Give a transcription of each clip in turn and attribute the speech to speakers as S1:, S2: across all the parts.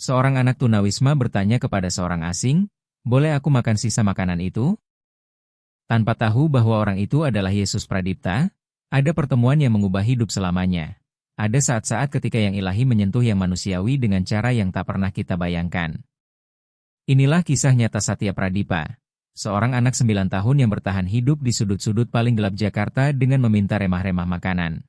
S1: Seorang anak tunawisma bertanya kepada seorang asing, "Boleh aku makan sisa makanan itu?" Tanpa tahu bahwa orang itu adalah Yesus Pradipta, ada pertemuan yang mengubah hidup selamanya. Ada saat-saat ketika yang ilahi menyentuh yang manusiawi dengan cara yang tak pernah kita bayangkan. Inilah kisah nyata Satya Pradipa, seorang anak 9 tahun yang bertahan hidup di sudut-sudut paling gelap Jakarta dengan meminta remah-remah makanan.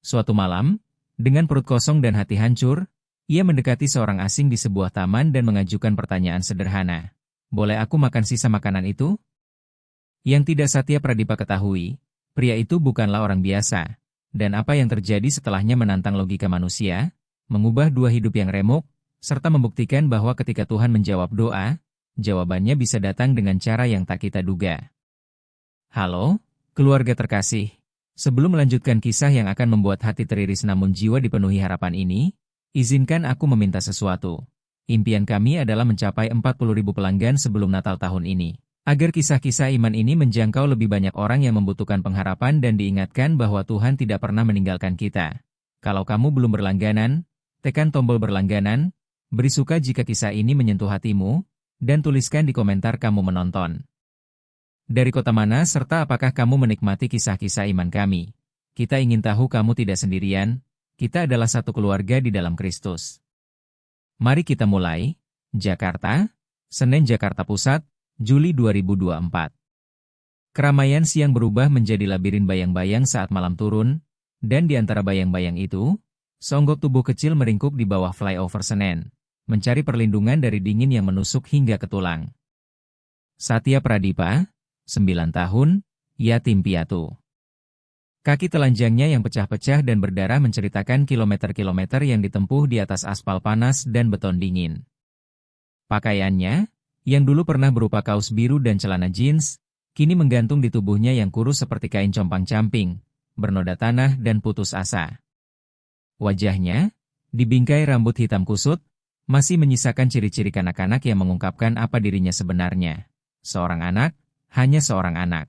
S1: Suatu malam, dengan perut kosong dan hati hancur, ia mendekati seorang asing di sebuah taman dan mengajukan pertanyaan sederhana. "Boleh aku makan sisa makanan itu?" Yang tidak Satya Pradipa ketahui, pria itu bukanlah orang biasa. Dan apa yang terjadi setelahnya menantang logika manusia, mengubah dua hidup yang remuk, serta membuktikan bahwa ketika Tuhan menjawab doa, jawabannya bisa datang dengan cara yang tak kita duga. Halo, keluarga terkasih. Sebelum melanjutkan kisah yang akan membuat hati teriris namun jiwa dipenuhi harapan ini, izinkan aku meminta sesuatu. Impian kami adalah mencapai 40.000 pelanggan sebelum Natal tahun ini. Agar kisah-kisah iman ini menjangkau lebih banyak orang yang membutuhkan pengharapan dan diingatkan bahwa Tuhan tidak pernah meninggalkan kita. Kalau kamu belum berlangganan, tekan tombol berlangganan, beri suka jika kisah ini menyentuh hatimu, dan tuliskan di komentar kamu menonton. Dari kota mana serta apakah kamu menikmati kisah-kisah iman kami? Kita ingin tahu kamu tidak sendirian, kita adalah satu keluarga di dalam Kristus. Mari kita mulai. Jakarta, Senen Jakarta Pusat, Juli 2024. Keramaian siang berubah menjadi labirin bayang-bayang saat malam turun, dan di antara bayang-bayang itu, seonggok tubuh kecil meringkuk di bawah flyover Senen, mencari perlindungan dari dingin yang menusuk hingga ke tulang. Satya Pradipa, 9 tahun, yatim piatu. Kaki telanjangnya yang pecah-pecah dan berdarah menceritakan kilometer-kilometer yang ditempuh di atas aspal panas dan beton dingin. Pakaiannya, yang dulu pernah berupa kaos biru dan celana jeans, kini menggantung di tubuhnya yang kurus seperti kain compang-camping, bernoda tanah dan putus asa. Wajahnya, dibingkai rambut hitam kusut, masih menyisakan ciri-ciri kanak-kanak yang mengungkapkan apa dirinya sebenarnya. Seorang anak, hanya seorang anak.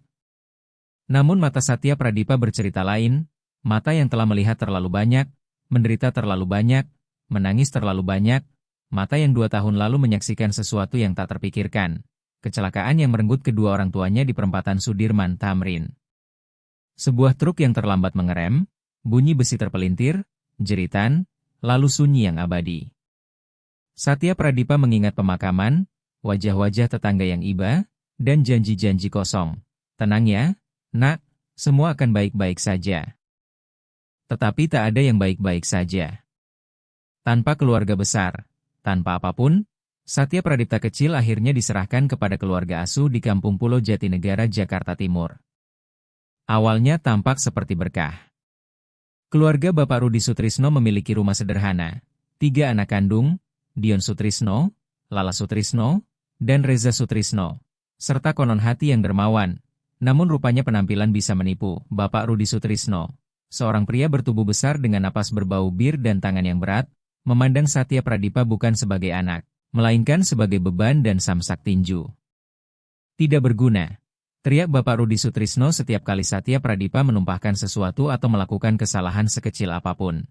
S1: Namun mata Satya Pradipa bercerita lain, mata yang telah melihat terlalu banyak, menderita terlalu banyak, menangis terlalu banyak, mata yang 2 tahun lalu menyaksikan sesuatu yang tak terpikirkan. Kecelakaan yang merenggut kedua orang tuanya di perempatan Sudirman Tamrin. Sebuah truk yang terlambat mengerem, bunyi besi terpelintir, jeritan, lalu sunyi yang abadi. Satya Pradipa mengingat pemakaman, wajah-wajah tetangga yang iba, dan janji-janji kosong. Tenang ya, nak, semua akan baik-baik saja. Tetapi tak ada yang baik-baik saja. Tanpa keluarga besar, tanpa apapun, Satya Pradipta kecil akhirnya diserahkan kepada keluarga asuh di Kampung Pulau Jatinegara, Jakarta Timur. Awalnya tampak seperti berkah. Keluarga Bapak Rudi Sutrisno memiliki rumah sederhana, 3 anak kandung, Dion Sutrisno, Lala Sutrisno, dan Reza Sutrisno, serta konon hati yang dermawan, namun rupanya penampilan bisa menipu. Bapak Rudi Sutrisno, seorang pria bertubuh besar dengan napas berbau bir dan tangan yang berat, memandang Satya Pradipa bukan sebagai anak, melainkan sebagai beban dan samsak tinju. "Tidak berguna," teriak Bapak Rudi Sutrisno setiap kali Satya Pradipa menumpahkan sesuatu atau melakukan kesalahan sekecil apapun.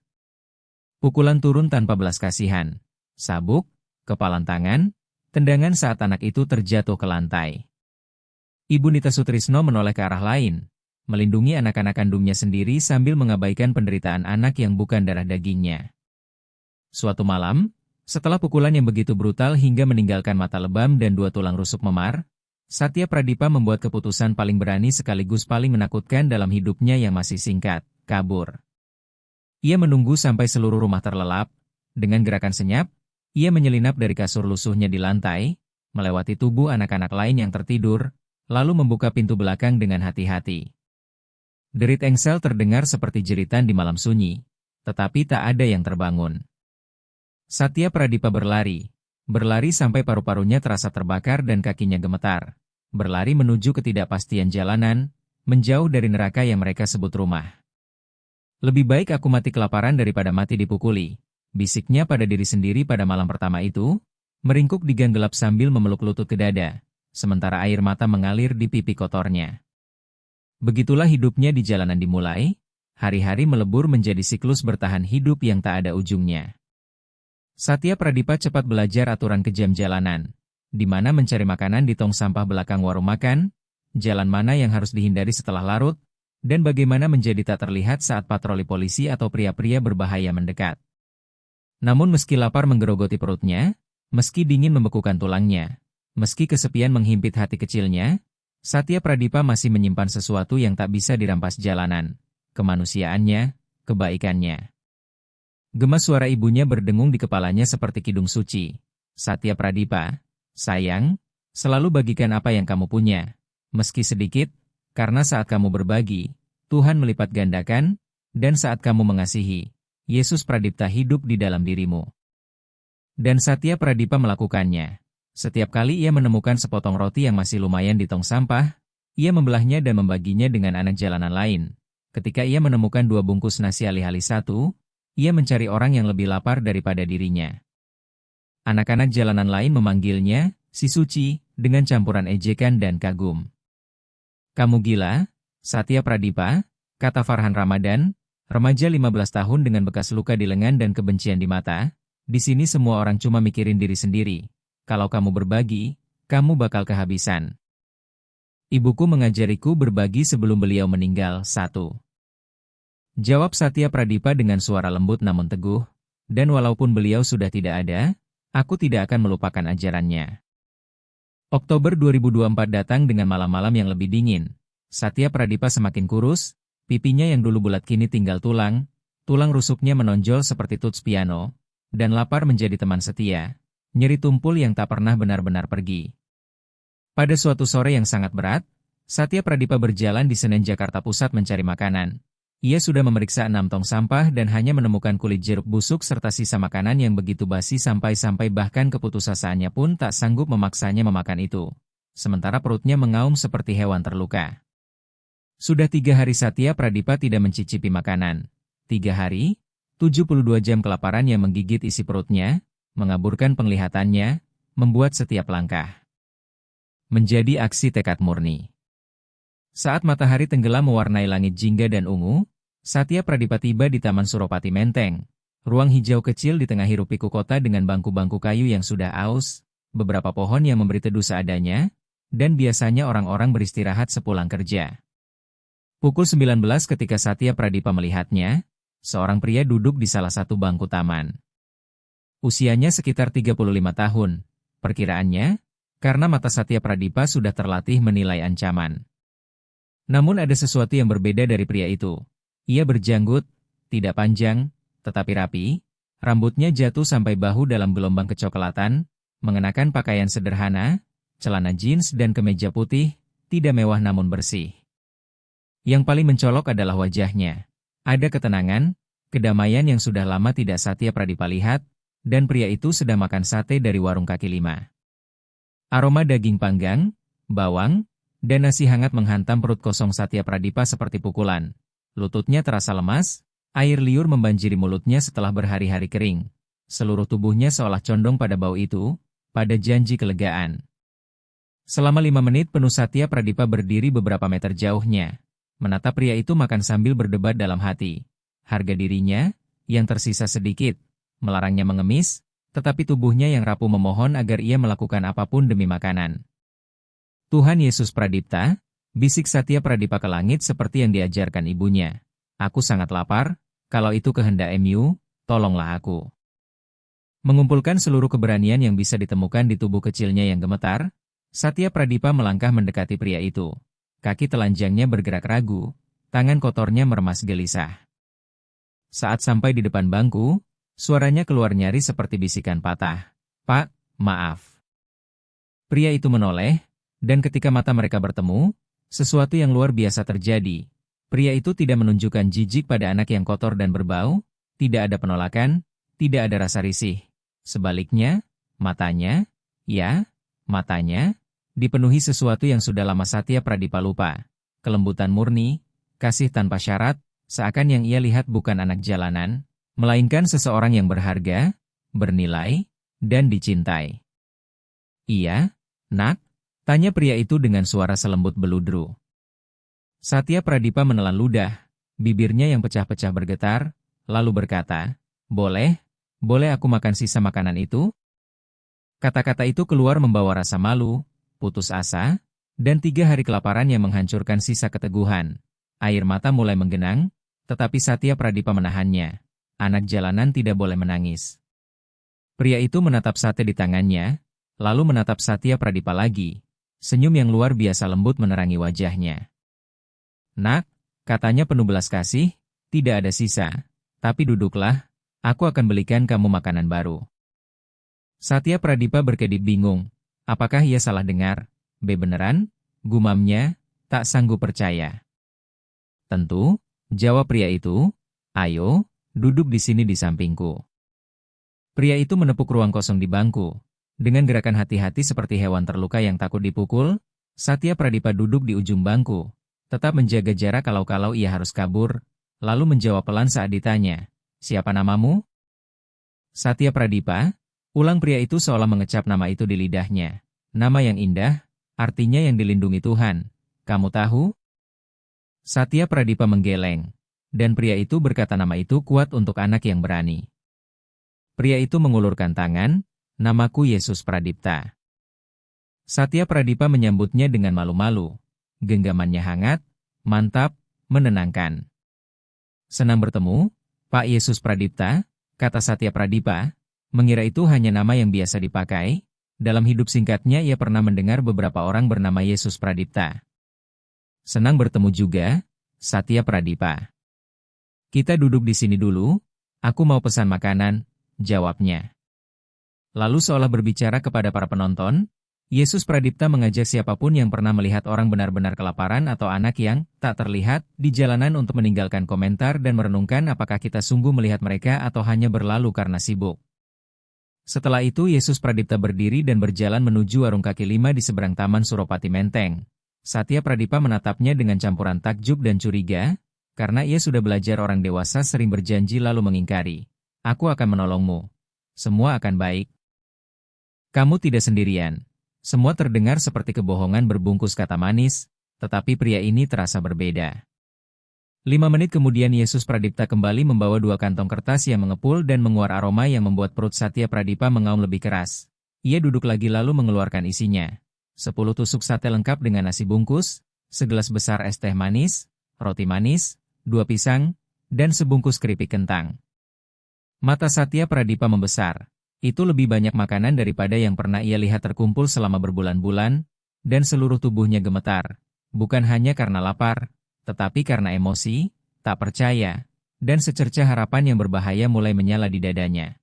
S1: Pukulan turun tanpa belas kasihan. Sabuk, kepalan tangan, tendangan saat anak itu terjatuh ke lantai. Ibu Nita Sutrisno menoleh ke arah lain, melindungi anak-anak kandungnya sendiri sambil mengabaikan penderitaan anak yang bukan darah dagingnya. Suatu malam, setelah pukulan yang begitu brutal hingga meninggalkan mata lebam dan 2 tulang rusuk memar, Satya Pradipa membuat keputusan paling berani sekaligus paling menakutkan dalam hidupnya yang masih singkat, kabur. Ia menunggu sampai seluruh rumah terlelap. Dengan gerakan senyap, ia menyelinap dari kasur lusuhnya di lantai, melewati tubuh anak-anak lain yang tertidur, lalu membuka pintu belakang dengan hati-hati. Derit engsel terdengar seperti jeritan di malam sunyi, tetapi tak ada yang terbangun. Satya Pradipa berlari sampai paru-parunya terasa terbakar dan kakinya gemetar. Berlari menuju ketidakpastian jalanan, menjauh dari neraka yang mereka sebut rumah. "Lebih baik aku mati kelaparan daripada mati dipukuli," bisiknya pada diri sendiri pada malam pertama itu, meringkuk di gang gelap sambil memeluk lutut ke dada, sementara air mata mengalir di pipi kotornya. Begitulah hidupnya di jalanan dimulai, hari-hari melebur menjadi siklus bertahan hidup yang tak ada ujungnya. Satya Pradipa cepat belajar aturan kejam jalanan, di mana mencari makanan di tong sampah belakang warung makan, jalan mana yang harus dihindari setelah larut, dan bagaimana menjadi tak terlihat saat patroli polisi atau pria-pria berbahaya mendekat. Namun meski lapar menggerogoti perutnya, meski dingin membekukan tulangnya, meski kesepian menghimpit hati kecilnya, Satya Pradipa masih menyimpan sesuatu yang tak bisa dirampas jalanan, kemanusiaannya, kebaikannya. Gemas suara ibunya berdengung di kepalanya seperti kidung suci. Satya Pradipa, sayang, selalu bagikan apa yang kamu punya, meski sedikit, karena saat kamu berbagi, Tuhan melipat gandakan, dan saat kamu mengasihi, Yesus Pradipta hidup di dalam dirimu. Dan Satya Pradipa melakukannya. Setiap kali ia menemukan sepotong roti yang masih lumayan di tong sampah, ia membelahnya dan membaginya dengan anak jalanan lain. Ketika ia menemukan 2 bungkus nasi alih-alih 1, ia mencari orang yang lebih lapar daripada dirinya. Anak-anak jalanan lain memanggilnya, si suci, dengan campuran ejekan dan kagum. Kamu gila, Satya Pradipa, kata Farhan Ramadan, remaja 15 tahun dengan bekas luka di lengan dan kebencian di mata. Di sini semua orang cuma mikirin diri sendiri. Kalau kamu berbagi, kamu bakal kehabisan. Ibuku mengajariku berbagi sebelum beliau meninggal. 1. Jawab Satya Pradipa dengan suara lembut namun teguh, dan walaupun beliau sudah tidak ada, aku tidak akan melupakan ajarannya. Oktober 2024 datang dengan malam-malam yang lebih dingin. Satya Pradipa semakin kurus, pipinya yang dulu bulat kini tinggal tulang rusuknya menonjol seperti tuts piano, dan lapar menjadi teman setia, nyeri tumpul yang tak pernah benar-benar pergi. Pada suatu sore yang sangat berat, Satya Pradipa berjalan di Senen Jakarta Pusat mencari makanan. Ia sudah memeriksa 6 tong sampah dan hanya menemukan kulit jeruk busuk serta sisa makanan yang begitu basi sampai-sampai bahkan keputusasanya pun tak sanggup memaksanya memakan itu. Sementara perutnya mengaum seperti hewan terluka. Sudah 3 hari Satya Pradipa tidak mencicipi makanan. 3 hari, 72 jam kelaparan yang menggigit isi perutnya, mengaburkan penglihatannya, membuat setiap langkah menjadi aksi tekad murni. Saat matahari tenggelam mewarnai langit jingga dan ungu, Satya Pradipa tiba di Taman Suropati Menteng, ruang hijau kecil di tengah hiruk-pikuk kota dengan bangku-bangku kayu yang sudah aus, beberapa pohon yang memberi teduh seadanya, dan biasanya orang-orang beristirahat sepulang kerja. Pukul 19 ketika Satya Pradipa melihatnya, seorang pria duduk di salah satu bangku taman. Usianya sekitar 35 tahun, perkiraannya, karena mata Satya Pradipa sudah terlatih menilai ancaman. Namun ada sesuatu yang berbeda dari pria itu. Ia berjanggut, tidak panjang, tetapi rapi, rambutnya jatuh sampai bahu dalam gelombang kecoklatan, mengenakan pakaian sederhana, celana jeans dan kemeja putih, tidak mewah namun bersih. Yang paling mencolok adalah wajahnya. Ada ketenangan, kedamaian yang sudah lama tidak Satya Pradipa lihat, dan pria itu sedang makan sate dari warung kaki 5. Aroma daging panggang, bawang, dan nasi hangat menghantam perut kosong Satya Pradipa seperti pukulan. Lututnya terasa lemas, air liur membanjiri mulutnya setelah berhari-hari kering. Seluruh tubuhnya seolah condong pada bau itu, pada janji kelegaan. Selama 5 menit penuh Satya Pradipa berdiri beberapa meter jauhnya. Menatap pria itu makan sambil berdebat dalam hati. Harga dirinya, yang tersisa sedikit, melarangnya mengemis, tetapi tubuhnya yang rapuh memohon agar ia melakukan apapun demi makanan. Tuhan Yesus Pradipta, bisik Satya Pradipa ke langit seperti yang diajarkan ibunya. Aku sangat lapar, kalau itu kehendak MU, tolonglah aku. Mengumpulkan seluruh keberanian yang bisa ditemukan di tubuh kecilnya yang gemetar, Satya Pradipa melangkah mendekati pria itu. Kaki telanjangnya bergerak ragu, tangan kotornya meremas gelisah. Saat sampai di depan bangku, suaranya keluar nyaris seperti bisikan patah. Pak, maaf. Pria itu menoleh, dan ketika mata mereka bertemu, sesuatu yang luar biasa terjadi. Pria itu tidak menunjukkan jijik pada anak yang kotor dan berbau, tidak ada penolakan, tidak ada rasa risih. Sebaliknya, matanya, dipenuhi sesuatu yang sudah lama Satya Pradipa lupa. Kelembutan murni, kasih tanpa syarat, seakan yang ia lihat bukan anak jalanan, melainkan seseorang yang berharga, bernilai, dan dicintai. Iya, nak? Tanya pria itu dengan suara selembut beludru. Satya Pradipa menelan ludah, bibirnya yang pecah-pecah bergetar, lalu berkata, boleh, boleh aku makan sisa makanan itu? Kata-kata itu keluar membawa rasa malu, putus asa, dan 3 hari kelaparan yang menghancurkan sisa keteguhan. Air mata mulai menggenang, tetapi Satya Pradipa menahannya. Anak jalanan tidak boleh menangis. Pria itu menatap sate di tangannya, lalu menatap Satya Pradipa lagi. Senyum yang luar biasa lembut menerangi wajahnya. Nak, katanya penuh belas kasih, tidak ada sisa. Tapi duduklah, aku akan belikan kamu makanan baru. Satya Pradipa berkedip bingung. Apakah ia salah dengar? Beneran? Gumamnya, tak sanggup percaya. Tentu, jawab pria itu. Ayo, duduk di sini di sampingku. Pria itu menepuk ruang kosong di bangku. Dengan gerakan hati-hati seperti hewan terluka yang takut dipukul, Satya Pradipa duduk di ujung bangku. Tetap menjaga jarak kalau-kalau ia harus kabur, lalu menjawab pelan saat ditanya. Siapa namamu? Satya Pradipa. Ulang pria itu seolah mengecap nama itu di lidahnya. Nama yang indah, artinya yang dilindungi Tuhan. Kamu tahu? Satya Pradipa menggeleng. Dan pria itu berkata nama itu kuat untuk anak yang berani. Pria itu mengulurkan tangan, namaku Yesus Pradipta. Satya Pradipa menyambutnya dengan malu-malu. Genggamannya hangat, mantap, menenangkan. Senang bertemu, Pak Yesus Pradipta, kata Satya Pradipa. Mengira itu hanya nama yang biasa dipakai, dalam hidup singkatnya ia pernah mendengar beberapa orang bernama Yesus Pradipta. Senang bertemu juga, Satya Pradipa. Kita duduk di sini dulu, aku mau pesan makanan, jawabnya. Lalu seolah berbicara kepada para penonton, Yesus Pradipta mengajak siapapun yang pernah melihat orang benar-benar kelaparan atau anak yang tak terlihat di jalanan untuk meninggalkan komentar dan merenungkan apakah kita sungguh melihat mereka atau hanya berlalu karena sibuk. Setelah itu Yesus Pradipta berdiri dan berjalan menuju warung kaki lima di seberang Taman Suropati Menteng. Satya Pradipa menatapnya dengan campuran takjub dan curiga, karena ia sudah belajar orang dewasa sering berjanji lalu mengingkari. Aku akan menolongmu. Semua akan baik. Kamu tidak sendirian. Semua terdengar seperti kebohongan berbungkus kata manis, tetapi pria ini terasa berbeda. 5 menit kemudian Yesus Pradipta kembali membawa 2 kantong kertas yang mengepul dan menguar aroma yang membuat perut Satya Pradipa mengaum lebih keras. Ia duduk lagi lalu mengeluarkan isinya. 10 tusuk sate lengkap dengan nasi bungkus, segelas besar es teh manis, roti manis, 2 pisang, dan sebungkus keripik kentang. Mata Satya Pradipa membesar. Itu lebih banyak makanan daripada yang pernah ia lihat terkumpul selama berbulan-bulan, dan seluruh tubuhnya gemetar. Bukan hanya karena lapar, tetapi karena emosi, tak percaya, dan secercah harapan yang berbahaya mulai menyala di dadanya.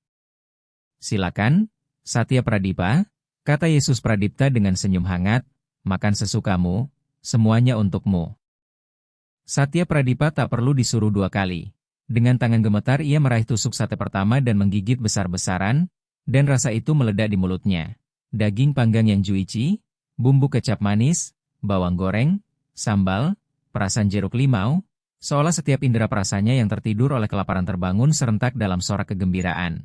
S1: Silakan, Satya Pradipa, kata Yesus Pradipta dengan senyum hangat, makan sesukamu, semuanya untukmu. Satya Pradipa tak perlu disuruh 2 kali. Dengan tangan gemetar ia meraih tusuk sate pertama dan menggigit besar-besaran, dan rasa itu meledak di mulutnya. Daging panggang yang juicy, bumbu kecap manis, bawang goreng, sambal, perasan jeruk limau, seolah setiap indera perasanya yang tertidur oleh kelaparan terbangun serentak dalam sorak kegembiraan.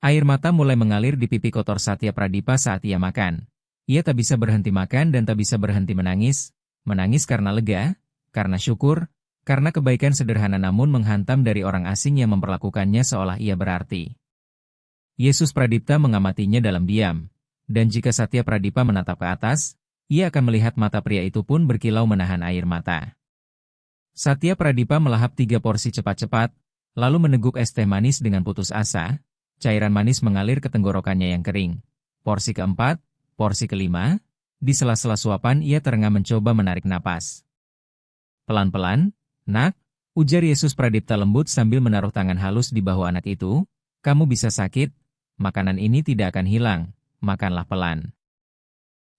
S1: Air mata mulai mengalir di pipi kotor Satya Pradipa saat ia makan. Ia tak bisa berhenti makan dan tak bisa berhenti menangis karena lega, karena syukur, karena kebaikan sederhana namun menghantam dari orang asing yang memperlakukannya seolah ia berarti. Yesus Pradipta mengamatinya dalam diam, dan jika Satya Pradipa menatap ke atas, ia akan melihat mata pria itu pun berkilau menahan air mata. Satya Pradipa melahap 3 porsi cepat-cepat, lalu meneguk es teh manis dengan putus asa, cairan manis mengalir ke tenggorokannya yang kering. Porsi keempat, porsi kelima, di sela-sela suapan ia terengah mencoba menarik napas. Pelan-pelan, nak, ujar Yesus Pradipta lembut sambil menaruh tangan halus di bahu anak itu, kamu bisa sakit, makanan ini tidak akan hilang, makanlah pelan.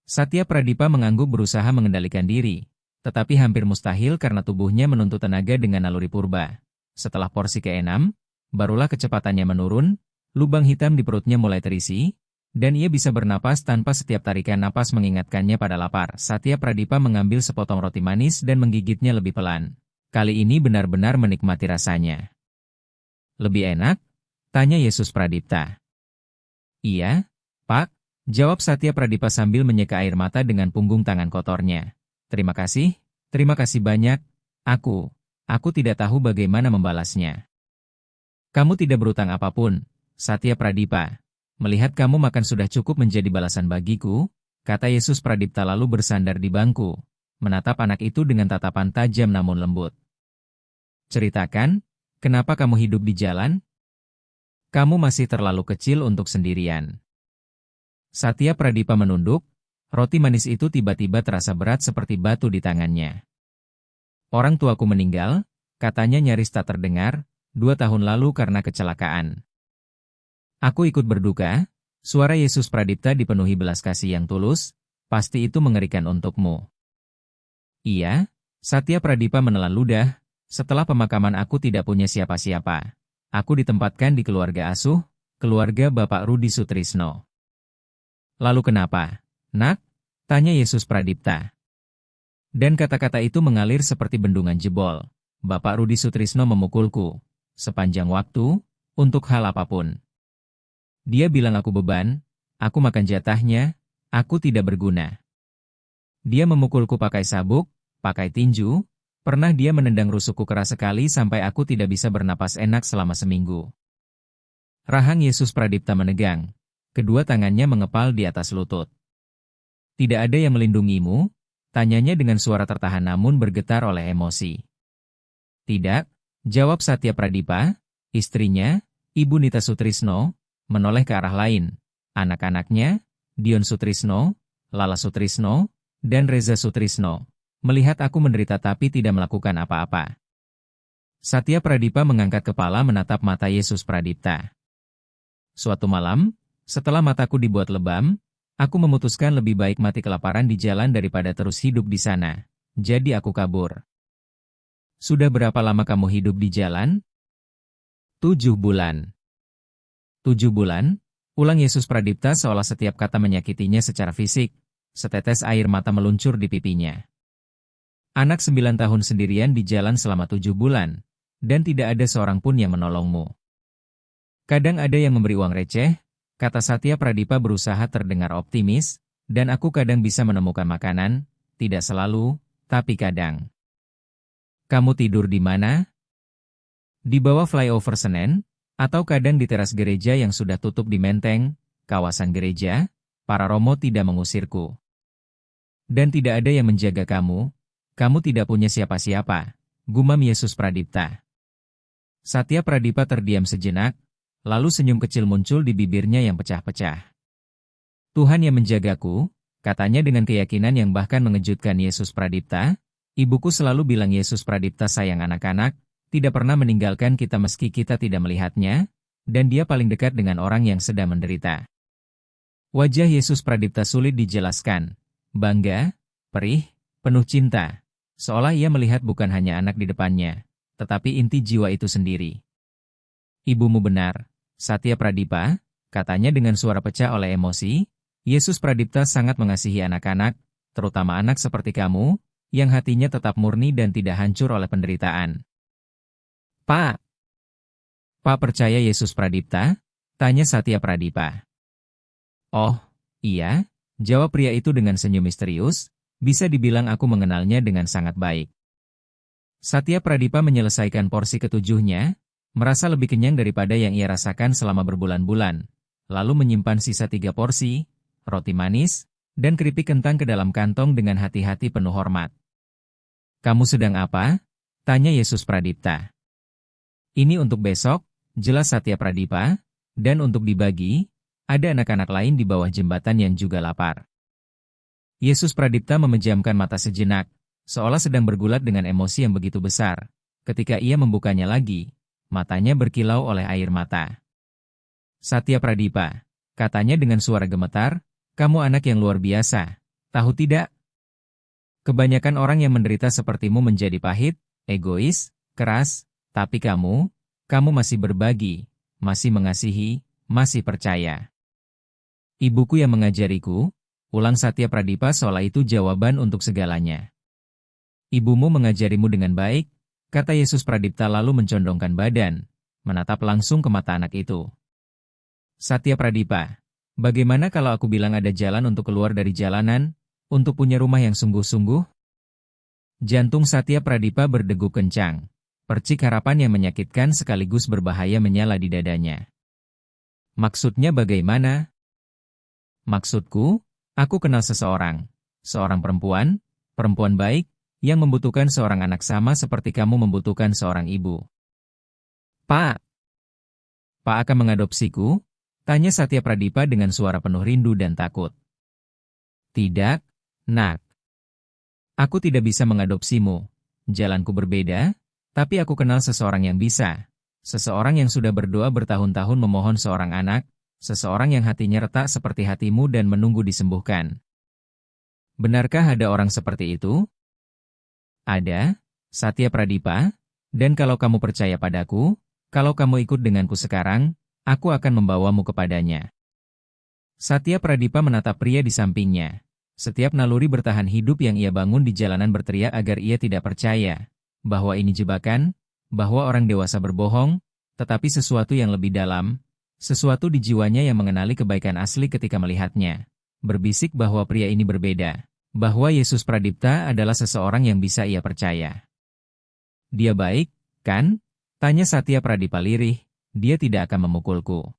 S1: Satya Pradipa mengangguk berusaha mengendalikan diri, tetapi hampir mustahil karena tubuhnya menuntut tenaga dengan naluri purba. Setelah porsi ke-6, barulah kecepatannya menurun, lubang hitam di perutnya mulai terisi, dan ia bisa bernapas tanpa setiap tarikan napas mengingatkannya pada lapar. Satya Pradipa mengambil sepotong roti manis dan menggigitnya lebih pelan. Kali ini benar-benar menikmati rasanya. Lebih enak? Tanya Yesus Pradipta. Iya, Pak, jawab Satya Pradipa sambil menyeka air mata dengan punggung tangan kotornya. Terima kasih banyak, aku tidak tahu bagaimana membalasnya. Kamu tidak berutang apapun, Satya Pradipa, melihat kamu makan sudah cukup menjadi balasan bagiku, kata Yesus Pradipta lalu bersandar di bangku, menatap anak itu dengan tatapan tajam namun lembut. Ceritakan, kenapa kamu hidup di jalan? Kamu masih terlalu kecil untuk sendirian. Satya Pradipa menunduk, roti manis itu tiba-tiba terasa berat seperti batu di tangannya. Orang tuaku meninggal, katanya nyaris tak terdengar, 2 tahun lalu karena kecelakaan. Aku ikut berduka, suara Yesus Pradipta dipenuhi belas kasih yang tulus, pasti itu mengerikan untukmu. Iya, Satya Pradipa menelan ludah, setelah pemakaman aku tidak punya siapa-siapa. Aku ditempatkan di keluarga asuh, keluarga Bapak Rudi Sutrisno. Lalu kenapa, nak? Tanya Yesus Pradipta. Dan kata-kata itu mengalir seperti bendungan jebol. Bapak Rudi Sutrisno memukulku, sepanjang waktu, untuk hal apapun. Dia bilang aku beban, aku makan jatahnya, aku tidak berguna. Dia memukulku pakai sabuk, pakai tinju, pernah dia menendang rusukku keras sekali sampai aku tidak bisa bernapas enak selama seminggu. Rahang Yesus Pradipta menegang, kedua tangannya mengepal di atas lutut. Tidak ada yang melindungimu? Tanyanya dengan suara tertahan namun bergetar oleh emosi. Tidak, jawab Satya Pradipa, istrinya, Ibu Nita Sutrisno, menoleh ke arah lain. Anak-anaknya, Dion Sutrisno, Lala Sutrisno, dan Reza Sutrisno, melihat aku menderita tapi tidak melakukan apa-apa. Satya Pradipa mengangkat kepala menatap mata Yesus Pradipta. Suatu malam, setelah mataku dibuat lebam, aku memutuskan lebih baik mati kelaparan di jalan daripada terus hidup di sana. Jadi aku kabur. Sudah berapa lama kamu hidup di jalan? 7 bulan. 7 bulan? Ulang Yesus Pradipta seolah setiap kata menyakitinya secara fisik. Setetes air mata meluncur di pipinya. Anak 9 tahun sendirian di jalan selama 7 bulan. Dan tidak ada seorang pun yang menolongmu. Kadang ada yang memberi uang receh, kata Satya Pradipa berusaha terdengar optimis, dan aku kadang bisa menemukan makanan, tidak selalu, tapi kadang. Kamu tidur di mana? Di bawah flyover Senen, atau kadang di teras gereja yang sudah tutup di Menteng, kawasan gereja, para romo tidak mengusirku. Dan tidak ada yang menjaga kamu tidak punya siapa-siapa, gumam Yesus Pradipta. Satya Pradipa terdiam sejenak, lalu senyum kecil muncul di bibirnya yang pecah-pecah. Tuhan yang menjagaku, katanya dengan keyakinan yang bahkan mengejutkan Yesus Pradipta. Ibuku selalu bilang Yesus Pradipta sayang anak-anak, tidak pernah meninggalkan kita meski kita tidak melihatnya, dan dia paling dekat dengan orang yang sedang menderita. Wajah Yesus Pradipta sulit dijelaskan, bangga, perih, penuh cinta, seolah ia melihat bukan hanya anak di depannya, tetapi inti jiwa itu sendiri. Ibumu benar, Satya Pradipa, katanya dengan suara pecah oleh emosi, Yesus Pradipta sangat mengasihi anak-anak, terutama anak seperti kamu, yang hatinya tetap murni dan tidak hancur oleh penderitaan. Pak percaya Yesus Pradipta? Tanya Satya Pradipa. Oh, iya, jawab pria itu dengan senyum misterius, bisa dibilang aku mengenalnya dengan sangat baik. Satya Pradipa menyelesaikan porsi ketujuhnya, merasa lebih kenyang daripada yang ia rasakan selama berbulan-bulan, lalu menyimpan sisa 3 porsi, roti manis, dan keripik kentang ke dalam kantong dengan hati-hati penuh hormat. Kamu sedang apa? Tanya Yesus Pradipta. Ini untuk besok, jelas Satya Pradipa, dan untuk dibagi, ada anak-anak lain di bawah jembatan yang juga lapar. Yesus Pradipta memejamkan mata sejenak, seolah sedang bergulat dengan emosi yang begitu besar. Ketika ia membukanya lagi, matanya berkilau oleh air mata. Satya Pradipa, katanya dengan suara gemetar, kamu anak yang luar biasa, tahu tidak? Kebanyakan orang yang menderita sepertimu menjadi pahit, egois, keras, tapi kamu masih berbagi, masih mengasihi, masih percaya. Ibuku yang mengajariku, ulang Satya Pradipa seolah itu jawaban untuk segalanya. Ibumu mengajarimu dengan baik, kata Yesus Pradipta lalu mencondongkan badan, menatap langsung ke mata anak itu. Satya Pradipa, bagaimana kalau aku bilang ada jalan untuk keluar dari jalanan, untuk punya rumah yang sungguh-sungguh? Jantung Satya Pradipa berdegup kencang. Percik harapan yang menyakitkan sekaligus berbahaya menyala di dadanya. Maksudnya bagaimana? Maksudku, aku kenal seorang perempuan baik, yang membutuhkan seorang anak sama seperti kamu membutuhkan seorang ibu. Pak, Pak akan mengadopsiku? Tanya Satya Pradipa dengan suara penuh rindu dan takut. Tidak, Nak. Aku tidak bisa mengadopsimu. Jalanku berbeda, tapi aku kenal seseorang yang bisa. Seseorang yang sudah berdoa bertahun-tahun memohon seorang anak, seseorang yang hatinya retak seperti hatimu dan menunggu disembuhkan. Benarkah ada orang seperti itu? Ada, Satya Pradipa, dan kalau kamu percaya padaku, kalau kamu ikut denganku sekarang, aku akan membawamu kepadanya. Satya Pradipa menatap pria di sampingnya. Setiap naluri bertahan hidup yang ia bangun di jalanan berteriak agar ia tidak percaya bahwa ini jebakan, bahwa orang dewasa berbohong, tetapi sesuatu yang lebih dalam, sesuatu di jiwanya yang mengenali kebaikan asli ketika melihatnya, berbisik bahwa pria ini berbeda, bahwa Yesus Pradipta adalah seseorang yang bisa ia percaya. Dia baik, kan? Tanya Satya Pradipa lirih, dia tidak akan memukulku.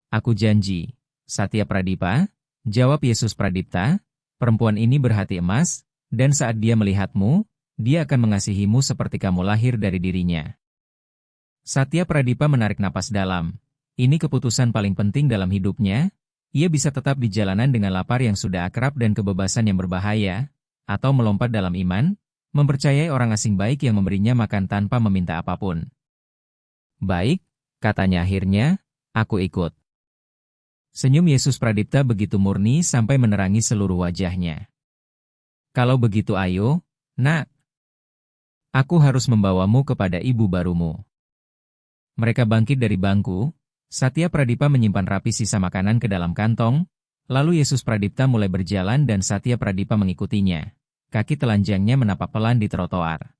S1: Aku janji, Satya Pradipa, jawab Yesus Pradipta, perempuan ini berhati emas, dan saat dia melihatmu, dia akan mengasihimu seperti kamu lahir dari dirinya. Satya Pradipa menarik napas dalam. Ini keputusan paling penting dalam hidupnya. Ia bisa tetap di jalanan dengan lapar yang sudah akrab dan kebebasan yang berbahaya, atau melompat dalam iman, mempercayai orang asing baik yang memberinya makan tanpa meminta apapun. Baik, katanya akhirnya, aku ikut. Senyum Yesus Pradipta begitu murni sampai menerangi seluruh wajahnya. Kalau begitu ayo, Nak. Aku harus membawamu kepada ibu barumu. Mereka bangkit dari bangku, Satya Pradipa menyimpan rapi sisa makanan ke dalam kantong, lalu Yesus Pradipta mulai berjalan dan Satya Pradipa mengikutinya. Kaki telanjangnya menapak pelan di trotoar.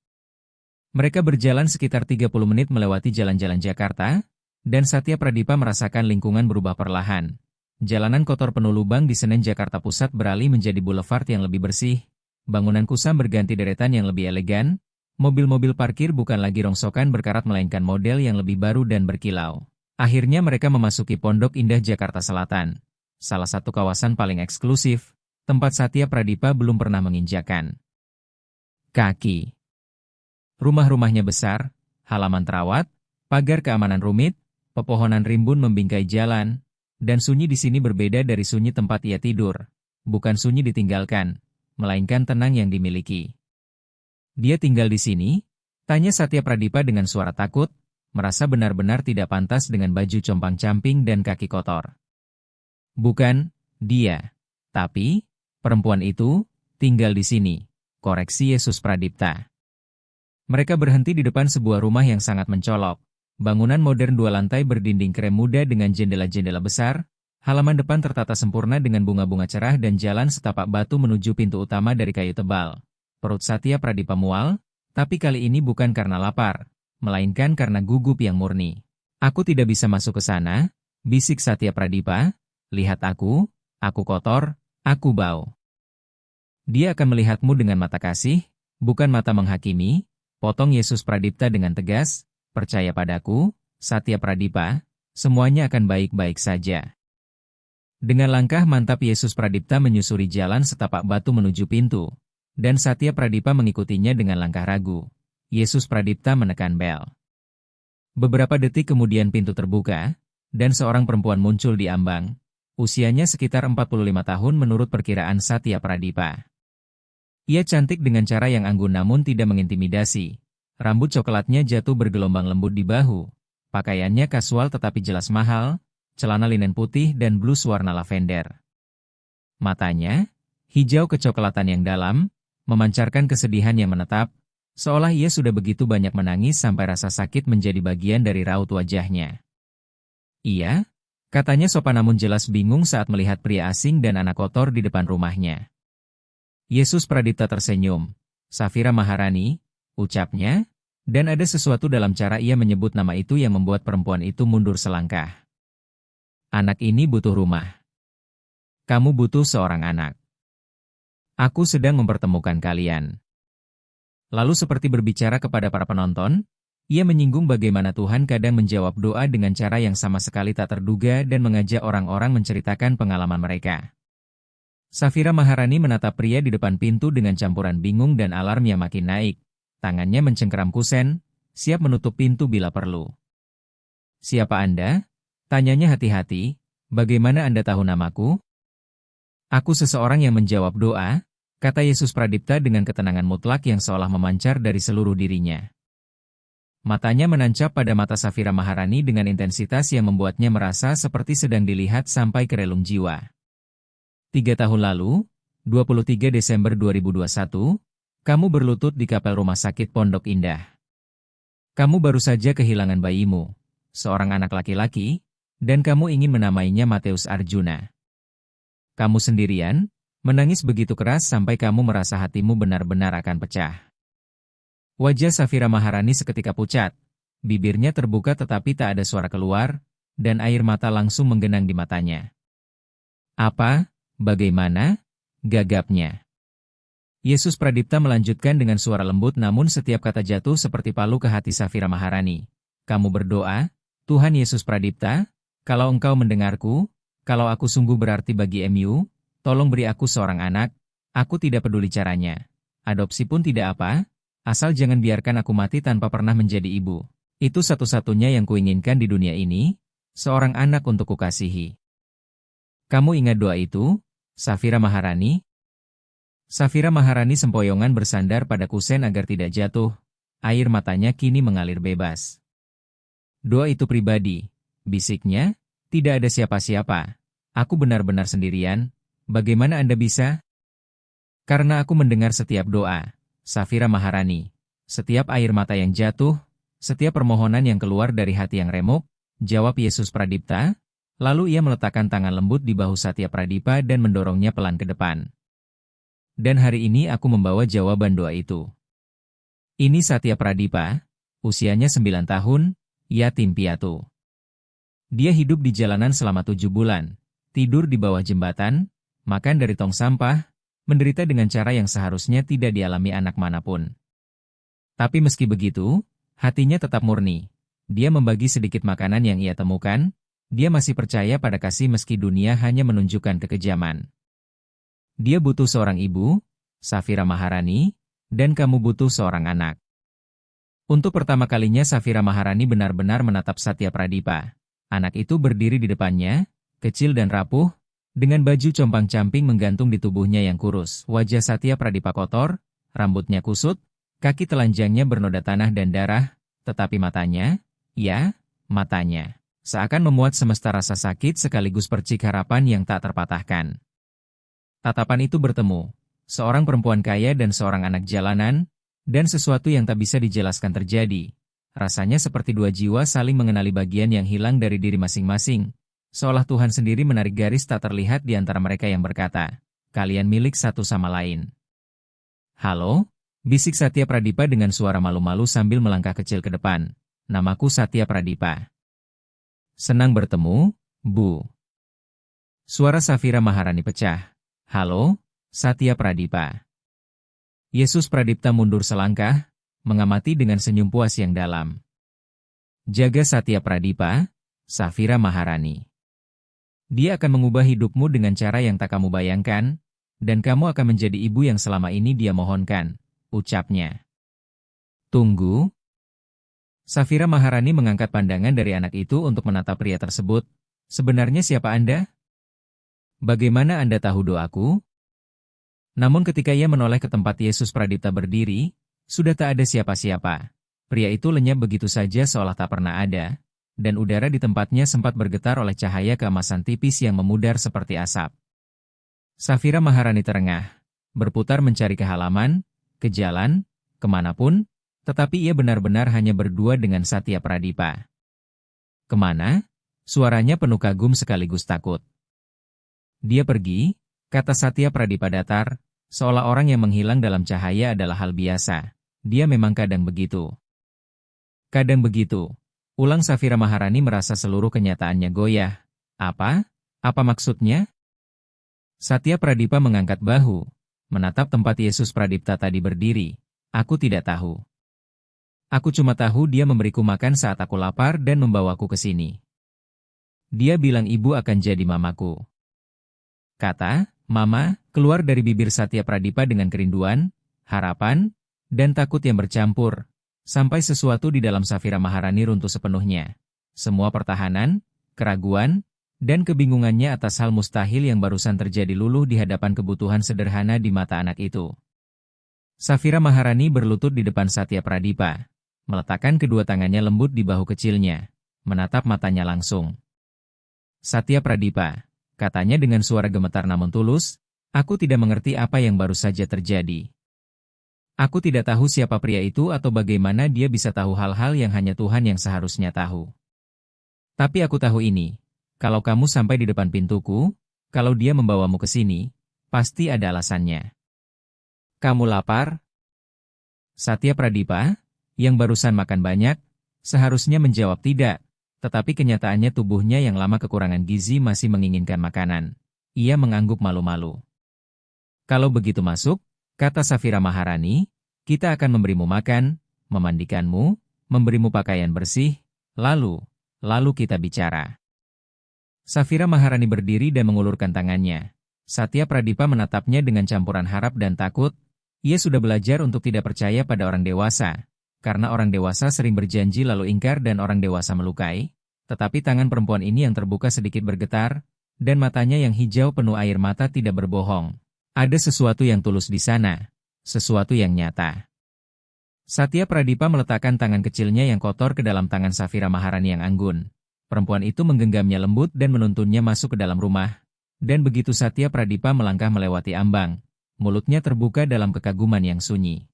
S1: Mereka berjalan sekitar 30 menit melewati jalan-jalan Jakarta, dan Satya Pradipa merasakan lingkungan berubah perlahan. Jalanan kotor penuh lubang di Senen Jakarta Pusat beralih menjadi boulevard yang lebih bersih, bangunan kusam berganti deretan yang lebih elegan, mobil-mobil parkir bukan lagi rongsokan berkarat melainkan model yang lebih baru dan berkilau. Akhirnya mereka memasuki Pondok Indah Jakarta Selatan, salah satu kawasan paling eksklusif, tempat Satya Pradipa belum pernah menginjakan kaki. Rumah-rumahnya besar, halaman terawat, pagar keamanan rumit, pepohonan rimbun membingkai jalan, dan sunyi di sini berbeda dari sunyi tempat ia tidur. Bukan sunyi ditinggalkan, melainkan tenang yang dimiliki. Dia tinggal di sini? Tanya Satya Pradipa dengan suara takut, merasa benar-benar tidak pantas dengan baju compang-camping dan kaki kotor. Bukan, dia. Tapi, perempuan itu, tinggal di sini. Koreksi Yesus Pradipta. Mereka berhenti di depan sebuah rumah yang sangat mencolok. Bangunan modern 2 lantai berdinding krem muda dengan jendela-jendela besar, halaman depan tertata sempurna dengan bunga-bunga cerah dan jalan setapak batu menuju pintu utama dari kayu tebal. Perut Satya Pradipa mual, tapi kali ini bukan karena lapar, melainkan karena gugup yang murni. Aku tidak bisa masuk ke sana, bisik Satya Pradipa, lihat aku kotor, aku bau. Dia akan melihatmu dengan mata kasih, bukan mata menghakimi, potong Yesus Pradipta dengan tegas. Percaya padaku, Satya Pradipa, semuanya akan baik-baik saja. Dengan langkah mantap Yesus Pradipta menyusuri jalan setapak batu menuju pintu, dan Satya Pradipa mengikutinya dengan langkah ragu. Yesus Pradipta menekan bel. Beberapa detik kemudian pintu terbuka, dan seorang perempuan muncul di ambang. Usianya sekitar 45 tahun menurut perkiraan Satya Pradipa. Ia cantik dengan cara yang anggun namun tidak mengintimidasi. Rambut coklatnya jatuh bergelombang lembut di bahu. Pakaiannya kasual tetapi jelas mahal, celana linen putih dan blus warna lavender. Matanya, hijau kecoklatan yang dalam, memancarkan kesedihan yang menetap, seolah ia sudah begitu banyak menangis sampai rasa sakit menjadi bagian dari raut wajahnya. Iya, katanya sopan namun jelas bingung saat melihat pria asing dan anak kotor di depan rumahnya. Yesus Pradipta tersenyum. Safira Maharani, ucapnya, dan ada sesuatu dalam cara ia menyebut nama itu yang membuat perempuan itu mundur selangkah. Anak ini butuh rumah. Kamu butuh seorang anak. Aku sedang mempertemukan kalian. Lalu seperti berbicara kepada para penonton, Ia menyinggung bagaimana Tuhan kadang menjawab doa dengan cara yang sama sekali tak terduga dan mengajak orang-orang menceritakan pengalaman mereka. Safira Maharani menatap pria di depan pintu dengan campuran bingung dan alarm yang makin naik. Tangannya mencengkeram kusen, siap menutup pintu bila perlu. "Siapa Anda?" tanyanya hati-hati. "Bagaimana Anda tahu namaku?" "Aku seseorang yang menjawab doa," kata Yesus Pradipta dengan ketenangan mutlak yang seolah memancar dari seluruh dirinya. Matanya menancap pada mata Safira Maharani dengan intensitas yang membuatnya merasa seperti sedang dilihat sampai ke relung jiwa. 3 tahun lalu, 23 Desember 2021, kamu berlutut di kapel rumah sakit Pondok Indah. Kamu baru saja kehilangan bayimu, seorang anak laki-laki, dan kamu ingin menamainya Mateus Arjuna. Kamu sendirian, menangis begitu keras sampai kamu merasa hatimu benar-benar akan pecah. Wajah Safira Maharani seketika pucat, bibirnya terbuka tetapi tak ada suara keluar, dan air mata langsung menggenang di matanya. "Apa? Bagaimana?" gagapnya. Yesus Pradipta melanjutkan dengan suara lembut namun setiap kata jatuh seperti palu ke hati Safira Maharani. "Kamu berdoa, Tuhan Yesus Pradipta, kalau Engkau mendengarku, kalau aku sungguh berarti bagi MU, tolong beri aku seorang anak, aku tidak peduli caranya. Adopsi pun tidak apa, asal jangan biarkan aku mati tanpa pernah menjadi ibu. Itu satu-satunya yang kuinginkan di dunia ini, seorang anak untuk kukasihi." "Kamu ingat doa itu, Safira Maharani?" Safira Maharani sempoyongan bersandar pada kusen agar tidak jatuh, air matanya kini mengalir bebas. "Doa itu pribadi," bisiknya, "tidak ada siapa-siapa. Aku benar-benar sendirian, bagaimana Anda bisa?" "Karena aku mendengar setiap doa, Safira Maharani, setiap air mata yang jatuh, setiap permohonan yang keluar dari hati yang remuk," jawab Yesus Pradipta, lalu ia meletakkan tangan lembut di bahu Satya Pradipa dan mendorongnya pelan ke depan. "Dan hari ini aku membawa jawaban doa itu." Ini Satya Pradipa, usianya 9 tahun, yatim piatu. Dia hidup di jalanan selama 7 bulan, tidur di bawah jembatan, makan dari tong sampah, menderita dengan cara yang seharusnya tidak dialami anak manapun. Tapi meski begitu, hatinya tetap murni. Dia membagi sedikit makanan yang ia temukan, dia masih percaya pada kasih meski dunia hanya menunjukkan kekejaman. Dia butuh seorang ibu, Safira Maharani, dan kamu butuh seorang anak. Untuk pertama kalinya Safira Maharani benar-benar menatap Satya Pradipa. Anak itu berdiri di depannya, kecil dan rapuh, dengan baju compang-camping menggantung di tubuhnya yang kurus. Wajah Satya Pradipa kotor, rambutnya kusut, kaki telanjangnya bernoda tanah dan darah, tetapi matanya, ya, matanya, seakan memuat semesta rasa sakit sekaligus percik harapan yang tak terpatahkan. Tatapan itu bertemu, seorang perempuan kaya dan seorang anak jalanan, dan sesuatu yang tak bisa dijelaskan terjadi. Rasanya seperti dua jiwa saling mengenali bagian yang hilang dari diri masing-masing, seolah Tuhan sendiri menarik garis tak terlihat di antara mereka yang berkata, "Kalian milik satu sama lain." "Halo?" bisik Satya Pradipa dengan suara malu-malu sambil melangkah kecil ke depan. "Namaku Satya Pradipa." "Senang bertemu, Bu." Suara Safira Maharani pecah. "Halo, Satya Pradipa." Yesus Pradipta mundur selangkah, mengamati dengan senyum puas yang dalam. "Jaga Satya Pradipa, Safira Maharani. Dia akan mengubah hidupmu dengan cara yang tak kamu bayangkan, dan kamu akan menjadi ibu yang selama ini dia mohonkan," ucapnya. "Tunggu." Safira Maharani mengangkat pandangan dari anak itu untuk menatap pria tersebut. "Sebenarnya siapa Anda? Bagaimana Anda tahu doaku?" Namun ketika ia menoleh ke tempat Yesus Pradipta berdiri, sudah tak ada siapa-siapa. Pria itu lenyap begitu saja seolah tak pernah ada, dan udara di tempatnya sempat bergetar oleh cahaya keemasan tipis yang memudar seperti asap. Safira Maharani terengah, berputar mencari ke halaman, ke jalan, kemanapun, tetapi ia benar-benar hanya berdua dengan Satya Pradipa. "Kemana?" Suaranya penuh kagum sekaligus takut. "Dia pergi," kata Satya Pradipa datar, seolah orang yang menghilang dalam cahaya adalah hal biasa. "Dia memang kadang begitu." "Kadang begitu," ulang Safira Maharani merasa seluruh kenyataannya goyah. "Apa? Apa maksudnya?" Satya Pradipa mengangkat bahu, menatap tempat Yesus Pradipta tadi berdiri. "Aku tidak tahu." Aku cuma tahu dia memberiku makan saat aku lapar dan membawaku ke sini. Dia bilang ibu akan jadi mamaku. Kata, Mama, keluar dari bibir Satya Pradipa dengan kerinduan, harapan, dan takut yang bercampur, sampai sesuatu di dalam Safira Maharani runtuh sepenuhnya. Semua pertahanan, keraguan, dan kebingungannya atas hal mustahil yang barusan terjadi luluh di hadapan kebutuhan sederhana di mata anak itu. Safira Maharani berlutut di depan Satya Pradipa, meletakkan kedua tangannya lembut di bahu kecilnya, menatap matanya langsung. Satya Pradipa, katanya dengan suara gemetar namun tulus, aku tidak mengerti apa yang baru saja terjadi. Aku tidak tahu siapa pria itu atau bagaimana dia bisa tahu hal-hal yang hanya Tuhan yang seharusnya tahu. Tapi aku tahu ini, kalau kamu sampai di depan pintuku, kalau dia membawamu ke sini, pasti ada alasannya. Kamu lapar? Satya Pradipa, yang barusan makan banyak, seharusnya menjawab tidak, tetapi kenyataannya tubuhnya yang lama kekurangan gizi masih menginginkan makanan. Ia mengangguk malu-malu. Kalau begitu masuk, kata Safira Maharani, kita akan memberimu makan, memandikanmu, memberimu pakaian bersih, lalu kita bicara. Safira Maharani berdiri dan mengulurkan tangannya. Satya Pradipa menatapnya dengan campuran harap dan takut. Ia sudah belajar untuk tidak percaya pada orang dewasa, karena orang dewasa sering berjanji lalu ingkar dan orang dewasa melukai. Tetapi tangan perempuan ini yang terbuka sedikit bergetar, dan matanya yang hijau penuh air mata tidak berbohong. Ada sesuatu yang tulus di sana, sesuatu yang nyata. Satya Pradipa meletakkan tangan kecilnya yang kotor ke dalam tangan Safira Maharani yang anggun. Perempuan itu menggenggamnya lembut dan menuntunnya masuk ke dalam rumah. Dan begitu Satya Pradipa melangkah melewati ambang, mulutnya terbuka dalam kekaguman yang sunyi.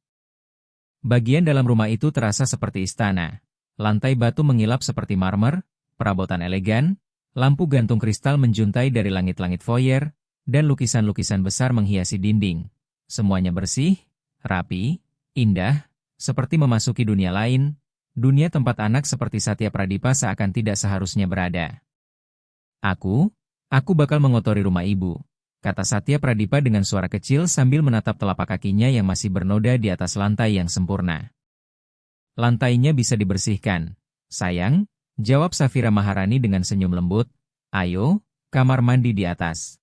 S1: Bagian dalam rumah itu terasa seperti istana. Lantai batu mengilap seperti marmer, perabotan elegan, lampu gantung kristal menjuntai dari langit-langit foyer, dan lukisan-lukisan besar menghiasi dinding. Semuanya bersih, rapi, indah, seperti memasuki dunia lain, dunia tempat anak seperti Satya Pradipa seakan tidak seharusnya berada. Aku bakal mengotori rumah ibu, kata Satya Pradipa dengan suara kecil sambil menatap telapak kakinya yang masih bernoda di atas lantai yang sempurna. Lantainya bisa dibersihkan, sayang, jawab Safira Maharani dengan senyum lembut. Ayo, kamar mandi di atas.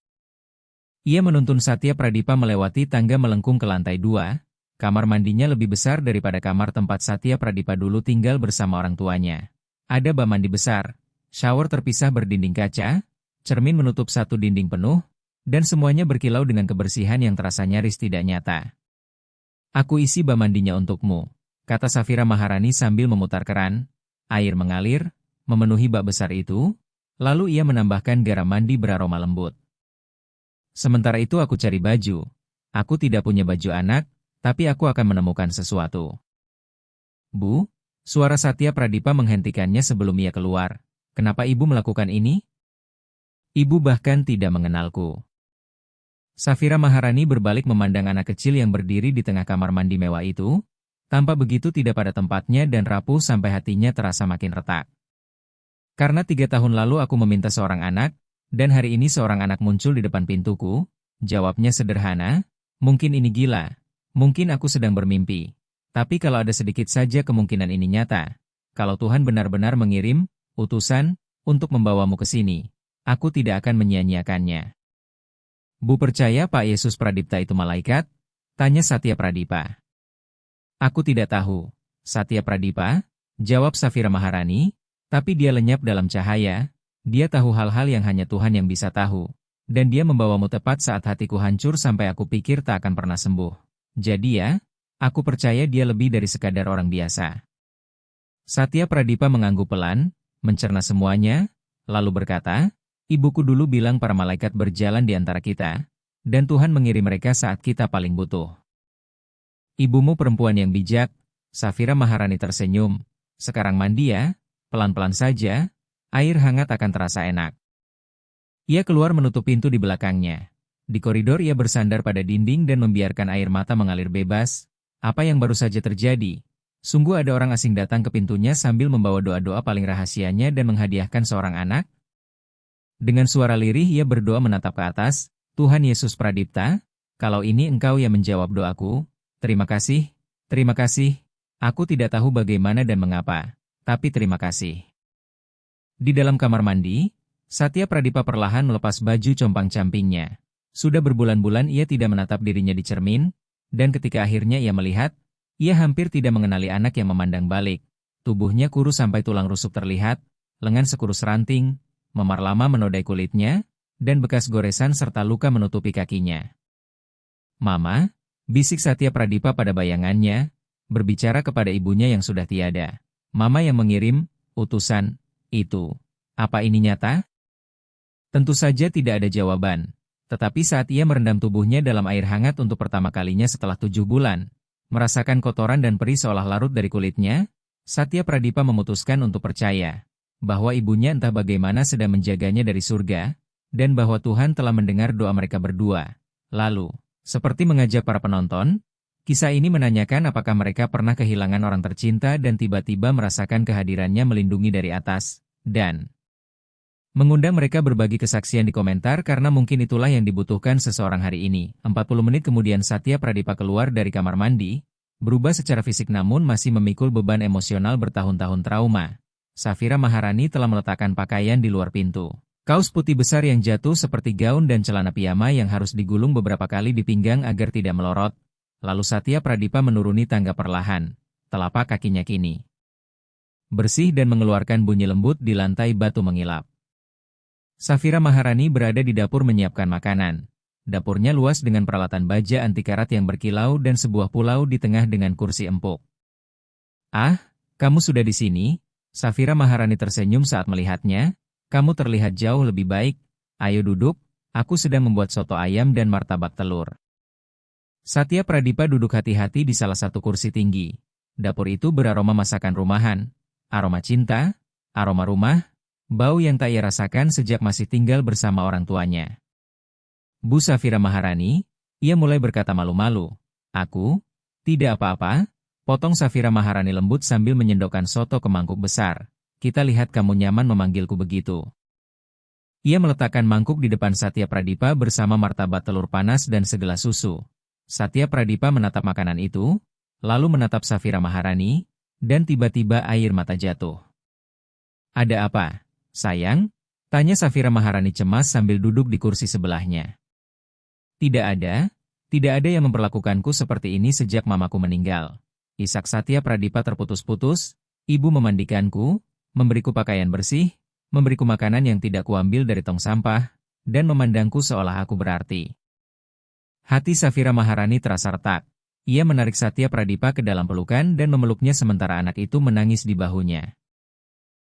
S1: Ia menuntun Satya Pradipa melewati tangga melengkung ke lantai 2. Kamar mandinya lebih besar daripada kamar tempat Satya Pradipa dulu tinggal bersama orang tuanya. Ada bak mandi besar, shower terpisah berdinding kaca, cermin menutup satu dinding penuh, dan semuanya berkilau dengan kebersihan yang terasa nyaris tidak nyata. Aku isi bak mandinya untukmu, kata Safira Maharani sambil memutar keran. Air mengalir, memenuhi bak besar itu, lalu ia menambahkan garam mandi beraroma lembut. Sementara itu aku cari baju. Aku tidak punya baju anak, tapi aku akan menemukan sesuatu. Bu, suara Satya Pradipa menghentikannya sebelum ia keluar. Kenapa ibu melakukan ini? Ibu bahkan tidak mengenalku. Safira Maharani berbalik memandang anak kecil yang berdiri di tengah kamar mandi mewah itu, tampak begitu tidak pada tempatnya dan rapuh sampai hatinya terasa makin retak. Karena 3 tahun lalu aku meminta seorang anak, dan hari ini seorang anak muncul di depan pintuku, jawabnya sederhana, mungkin ini gila, mungkin aku sedang bermimpi. Tapi kalau ada sedikit saja kemungkinan ini nyata, kalau Tuhan benar-benar mengirim utusan untuk membawamu ke sini, aku tidak akan menyia-nyiakannya. Bu percaya Pak Yesus Pradipta itu malaikat? Tanya Satya Pradipa. Aku tidak tahu, Satya Pradipa, jawab Safira Maharani, tapi dia lenyap dalam cahaya. Dia tahu hal-hal yang hanya Tuhan yang bisa tahu. Dan dia membawamu tepat saat hatiku hancur sampai aku pikir tak akan pernah sembuh. Jadi ya, aku percaya dia lebih dari sekadar orang biasa. Satya Pradipa mengangguk pelan, mencerna semuanya, lalu berkata, ibuku dulu bilang para malaikat berjalan di antara kita, dan Tuhan mengirim mereka saat kita paling butuh. Ibumu perempuan yang bijak, Safira Maharani tersenyum. Sekarang mandi ya, pelan-pelan saja. Air hangat akan terasa enak. Ia keluar menutup pintu di belakangnya. Di koridor ia bersandar pada dinding dan membiarkan air mata mengalir bebas. Apa yang baru saja terjadi? Sungguh ada orang asing datang ke pintunya sambil membawa doa-doa paling rahasianya dan menghadiahkan seorang anak? Dengan suara lirih ia berdoa menatap ke atas, Tuhan Yesus Pradipta, kalau ini Engkau yang menjawab doaku, terima kasih, Aku tidak tahu bagaimana dan mengapa, tapi terima kasih. Di dalam kamar mandi, Satya Pradipa perlahan melepas baju compang-campingnya. Sudah berbulan-bulan ia tidak menatap dirinya di cermin, dan ketika akhirnya ia melihat, ia hampir tidak mengenali anak yang memandang balik. Tubuhnya kurus sampai tulang rusuk terlihat, lengan sekurus ranting, memar lama menodai kulitnya, dan bekas goresan serta luka menutupi kakinya. "Mama," bisik Satya Pradipa pada bayangannya, berbicara kepada ibunya yang sudah tiada. "Mama yang mengirim utusan itu. Apa ini nyata?" Tentu saja tidak ada jawaban. Tetapi saat ia merendam tubuhnya dalam air hangat untuk pertama kalinya setelah 7 bulan, merasakan kotoran dan perih seolah larut dari kulitnya, Satya Pradipa memutuskan untuk percaya bahwa ibunya entah bagaimana sedang menjaganya dari surga, dan bahwa Tuhan telah mendengar doa mereka berdua. Lalu, seperti mengajak para penonton, kisah ini menanyakan apakah mereka pernah kehilangan orang tercinta dan tiba-tiba merasakan kehadirannya melindungi dari atas, dan mengundang mereka berbagi kesaksian di komentar karena mungkin itulah yang dibutuhkan seseorang hari ini. 40 menit kemudian Satya Pradipa keluar dari kamar mandi, berubah secara fisik namun masih memikul beban emosional bertahun-tahun trauma. Safira Maharani telah meletakkan pakaian di luar pintu. Kaos putih besar yang jatuh seperti gaun dan celana piyama yang harus digulung beberapa kali di pinggang agar tidak melorot. Lalu Satya Pradipa menuruni tangga perlahan. Telapak kakinya kini bersih dan mengeluarkan bunyi lembut di lantai batu mengilap. Safira Maharani berada di dapur menyiapkan makanan. Dapurnya luas dengan peralatan baja anti karat yang berkilau dan sebuah pulau di tengah dengan kursi empuk. "Ah, kamu sudah di sini?" Safira Maharani tersenyum saat melihatnya. "Kamu terlihat jauh lebih baik. Ayo duduk, aku sedang membuat soto ayam dan martabak telur." Satya Pradipa duduk hati-hati di salah satu kursi tinggi. Dapur itu beraroma masakan rumahan, aroma cinta, aroma rumah, bau yang tak ia rasakan sejak masih tinggal bersama orang tuanya. "Bu Safira Maharani," ia mulai berkata malu-malu. "Aku? Tidak apa-apa," potong Safira Maharani lembut sambil menyendokkan soto ke mangkuk besar. "Kita lihat kamu nyaman memanggilku begitu." Ia meletakkan mangkuk di depan Satya Pradipa bersama martabak telur panas dan segelas susu. Satya Pradipa menatap makanan itu, lalu menatap Safira Maharani, dan tiba-tiba air mata jatuh. "Ada apa, sayang?" tanya Safira Maharani cemas sambil duduk di kursi sebelahnya. Tidak ada yang memperlakukanku seperti ini sejak mamaku meninggal." Isak Satya Pradipa terputus-putus. "Ibu memandikanku, memberiku pakaian bersih, memberiku makanan yang tidak kuambil dari tong sampah, dan memandangku seolah aku berarti." Hati Safira Maharani terasa retak. Ia menarik Satya Pradipa ke dalam pelukan dan memeluknya sementara anak itu menangis di bahunya.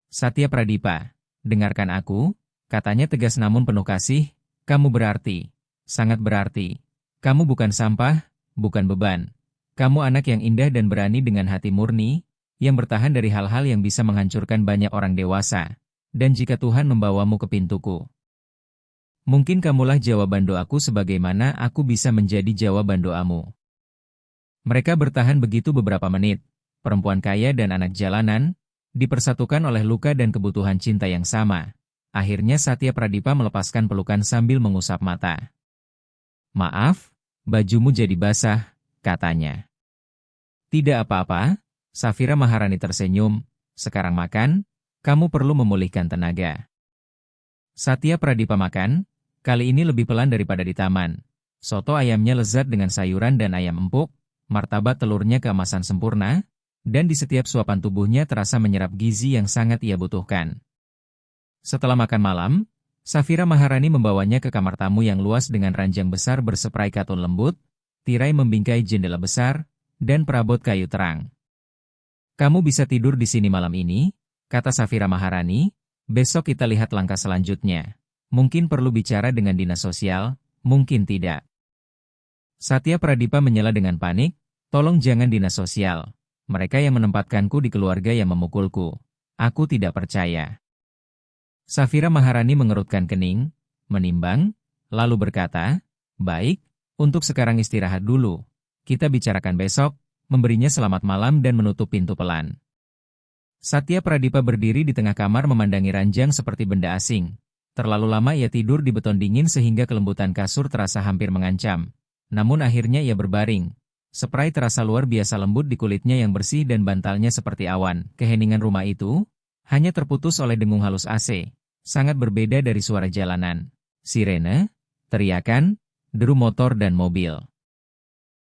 S1: "Satya Pradipa, dengarkan aku," katanya tegas namun penuh kasih, "kamu berarti, sangat berarti. Kamu bukan sampah, bukan beban. Kamu anak yang indah dan berani dengan hati murni, yang bertahan dari hal-hal yang bisa menghancurkan banyak orang dewasa. Dan jika Tuhan membawamu ke pintuku, mungkin kamulah jawaban doaku sebagaimana aku bisa menjadi jawaban doamu." Mereka bertahan begitu beberapa menit. Perempuan kaya dan anak jalanan dipersatukan oleh luka dan kebutuhan cinta yang sama. Akhirnya Satya Pradipa melepaskan pelukan sambil mengusap mata. "Maaf, bajumu jadi basah," katanya. "Tidak apa-apa," Safira Maharani tersenyum. "Sekarang makan, kamu perlu memulihkan tenaga." Satya Pradipa makan, kali ini lebih pelan daripada di taman. Soto ayamnya lezat dengan sayuran dan ayam empuk, martabak telurnya keemasan sempurna, dan di setiap suapan tubuhnya terasa menyerap gizi yang sangat ia butuhkan. Setelah makan malam, Safira Maharani membawanya ke kamar tamu yang luas dengan ranjang besar berseprai katun lembut, tirai membingkai jendela besar, dan perabot kayu terang. "Kamu bisa tidur di sini malam ini," kata Safira Maharani. "Besok kita lihat langkah selanjutnya. Mungkin perlu bicara dengan dinas sosial, mungkin tidak." Satya Pradipa menyela dengan panik, "Tolong jangan dinas sosial. Mereka yang menempatkanku di keluarga yang memukulku. Aku tidak percaya." Safira Maharani mengerutkan kening, menimbang, lalu berkata, "Baik, untuk sekarang istirahat dulu. Kita bicarakan besok," memberinya selamat malam dan menutup pintu pelan. Satya Pradipa berdiri di tengah kamar memandangi ranjang seperti benda asing. Terlalu lama ia tidur di beton dingin sehingga kelembutan kasur terasa hampir mengancam. Namun akhirnya ia berbaring. Spray terasa luar biasa lembut di kulitnya yang bersih dan bantalnya seperti awan. Keheningan rumah itu hanya terputus oleh dengung halus AC. Sangat berbeda dari suara jalanan. Sirene, teriakan, deru motor dan mobil.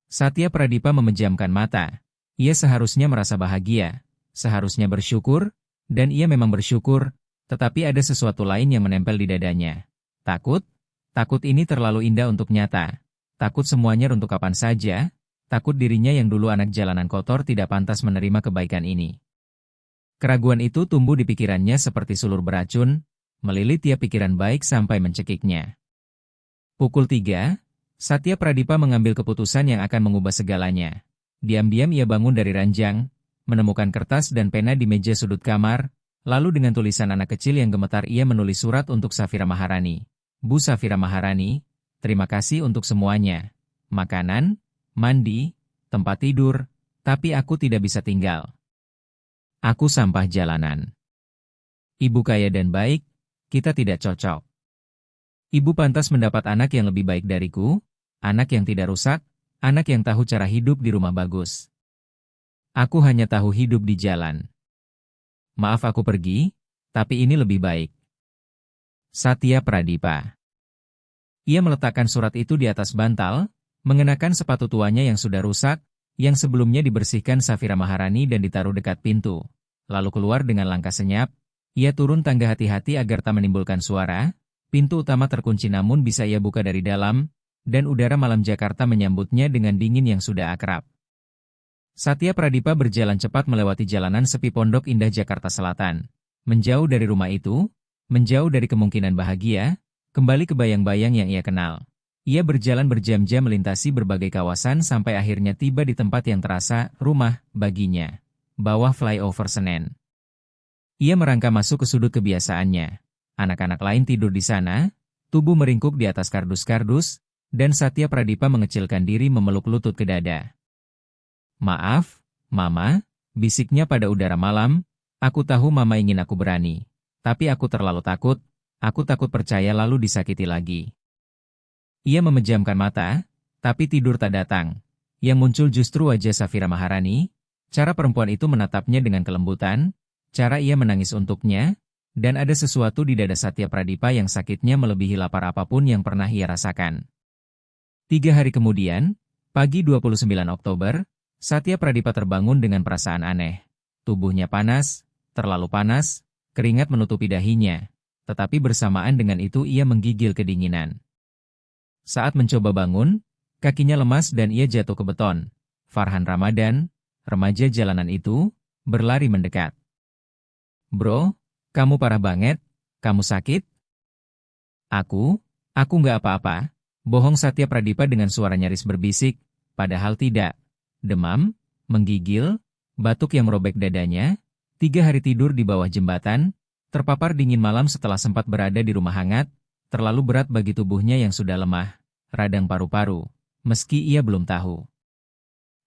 S1: Satya Pradipa memejamkan mata. Ia seharusnya merasa bahagia, seharusnya bersyukur, dan ia memang bersyukur, tetapi ada sesuatu lain yang menempel di dadanya. Takut? Takut ini terlalu indah untuk nyata. Takut semuanya runtuh kapan saja. Takut dirinya yang dulu anak jalanan kotor tidak pantas menerima kebaikan ini. Keraguan itu tumbuh di pikirannya seperti sulur beracun, melilit tiap pikiran baik sampai mencekiknya. Pukul 3, Satya Pradipa mengambil keputusan yang akan mengubah segalanya. Diam-diam ia bangun dari ranjang, menemukan kertas dan pena di meja sudut kamar, lalu dengan tulisan anak kecil yang gemetar ia menulis surat untuk Safira Maharani. Bu Safira Maharani, terima kasih untuk semuanya. Makanan, mandi, tempat tidur, tapi aku tidak bisa tinggal. Aku sampah jalanan. Ibu kaya dan baik, kita tidak cocok. Ibu pantas mendapat anak yang lebih baik dariku, anak yang tidak rusak, anak yang tahu cara hidup di rumah bagus. Aku hanya tahu hidup di jalan. Maaf aku pergi, tapi ini lebih baik. Satya Pradipa. Ia meletakkan surat itu di atas bantal, mengenakan sepatu tuanya yang sudah rusak, yang sebelumnya dibersihkan Safira Maharani dan ditaruh dekat pintu. Lalu keluar dengan langkah senyap, ia turun tangga hati-hati agar tak menimbulkan suara, pintu utama terkunci namun bisa ia buka dari dalam, dan udara malam Jakarta menyambutnya dengan dingin yang sudah akrab. Satya Pradipa berjalan cepat melewati jalanan sepi Pondok Indah Jakarta Selatan. Menjauh dari rumah itu, menjauh dari kemungkinan bahagia, kembali ke bayang-bayang yang ia kenal. Ia berjalan berjam-jam melintasi berbagai kawasan sampai akhirnya tiba di tempat yang terasa rumah baginya, bawah flyover Senen. Ia merangkak masuk ke sudut kebiasaannya. Anak-anak lain tidur di sana, tubuh meringkuk di atas kardus-kardus, dan Satya Pradipa mengecilkan diri memeluk lutut ke dada. Maaf, Mama, bisiknya pada udara malam, aku tahu Mama ingin aku berani, tapi aku terlalu takut, aku takut percaya lalu disakiti lagi. Ia memejamkan mata, tapi tidur tak datang. Yang muncul justru wajah Safira Maharani, cara perempuan itu menatapnya dengan kelembutan, cara ia menangis untuknya, dan ada sesuatu di dada Satya Pradipa yang sakitnya melebihi lapar apapun yang pernah ia rasakan. 3 hari kemudian, pagi 29 Oktober, Satya Pradipa terbangun dengan perasaan aneh. Tubuhnya panas, terlalu panas, keringat menutupi dahinya, tetapi bersamaan dengan itu ia menggigil kedinginan. Saat mencoba bangun, kakinya lemas dan ia jatuh ke beton. Farhan Ramadan, remaja jalanan itu, berlari mendekat. Bro, kamu parah banget, kamu sakit? Aku nggak apa-apa, bohong Satya Pradipa dengan suara nyaris berbisik, padahal tidak. Demam, menggigil, batuk yang merobek dadanya, 3 hari tidur di bawah jembatan, terpapar dingin malam setelah sempat berada di rumah hangat, terlalu berat bagi tubuhnya yang sudah lemah, radang paru-paru, meski ia belum tahu.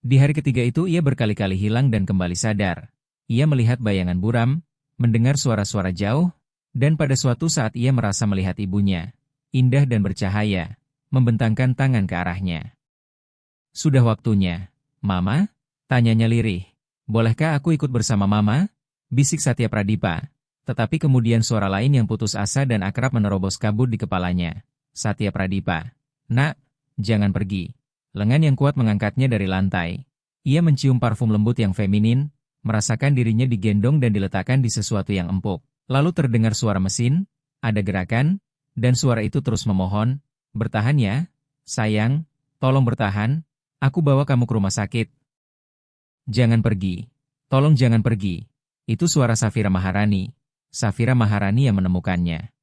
S1: Di hari ketiga itu ia berkali-kali hilang dan kembali sadar. Ia melihat bayangan buram, mendengar suara-suara jauh, dan pada suatu saat ia merasa melihat ibunya, indah dan bercahaya, membentangkan tangan ke arahnya. Sudah waktunya, Mama, tanyanya lirih. Bolehkah aku ikut bersama Mama? Bisik Satya Pradipa. Tetapi kemudian suara lain yang putus asa dan akrab menerobos kabut di kepalanya. Satya Pradipa. Nak, jangan pergi. Lengan yang kuat mengangkatnya dari lantai. Ia mencium parfum lembut yang feminin, merasakan dirinya digendong dan diletakkan di sesuatu yang empuk. Lalu terdengar suara mesin, ada gerakan, dan suara itu terus memohon, bertahan ya, sayang, tolong bertahan, aku bawa kamu ke rumah sakit. Jangan pergi, tolong jangan pergi. Itu suara Safira Maharani. Safira Maharani yang menemukannya.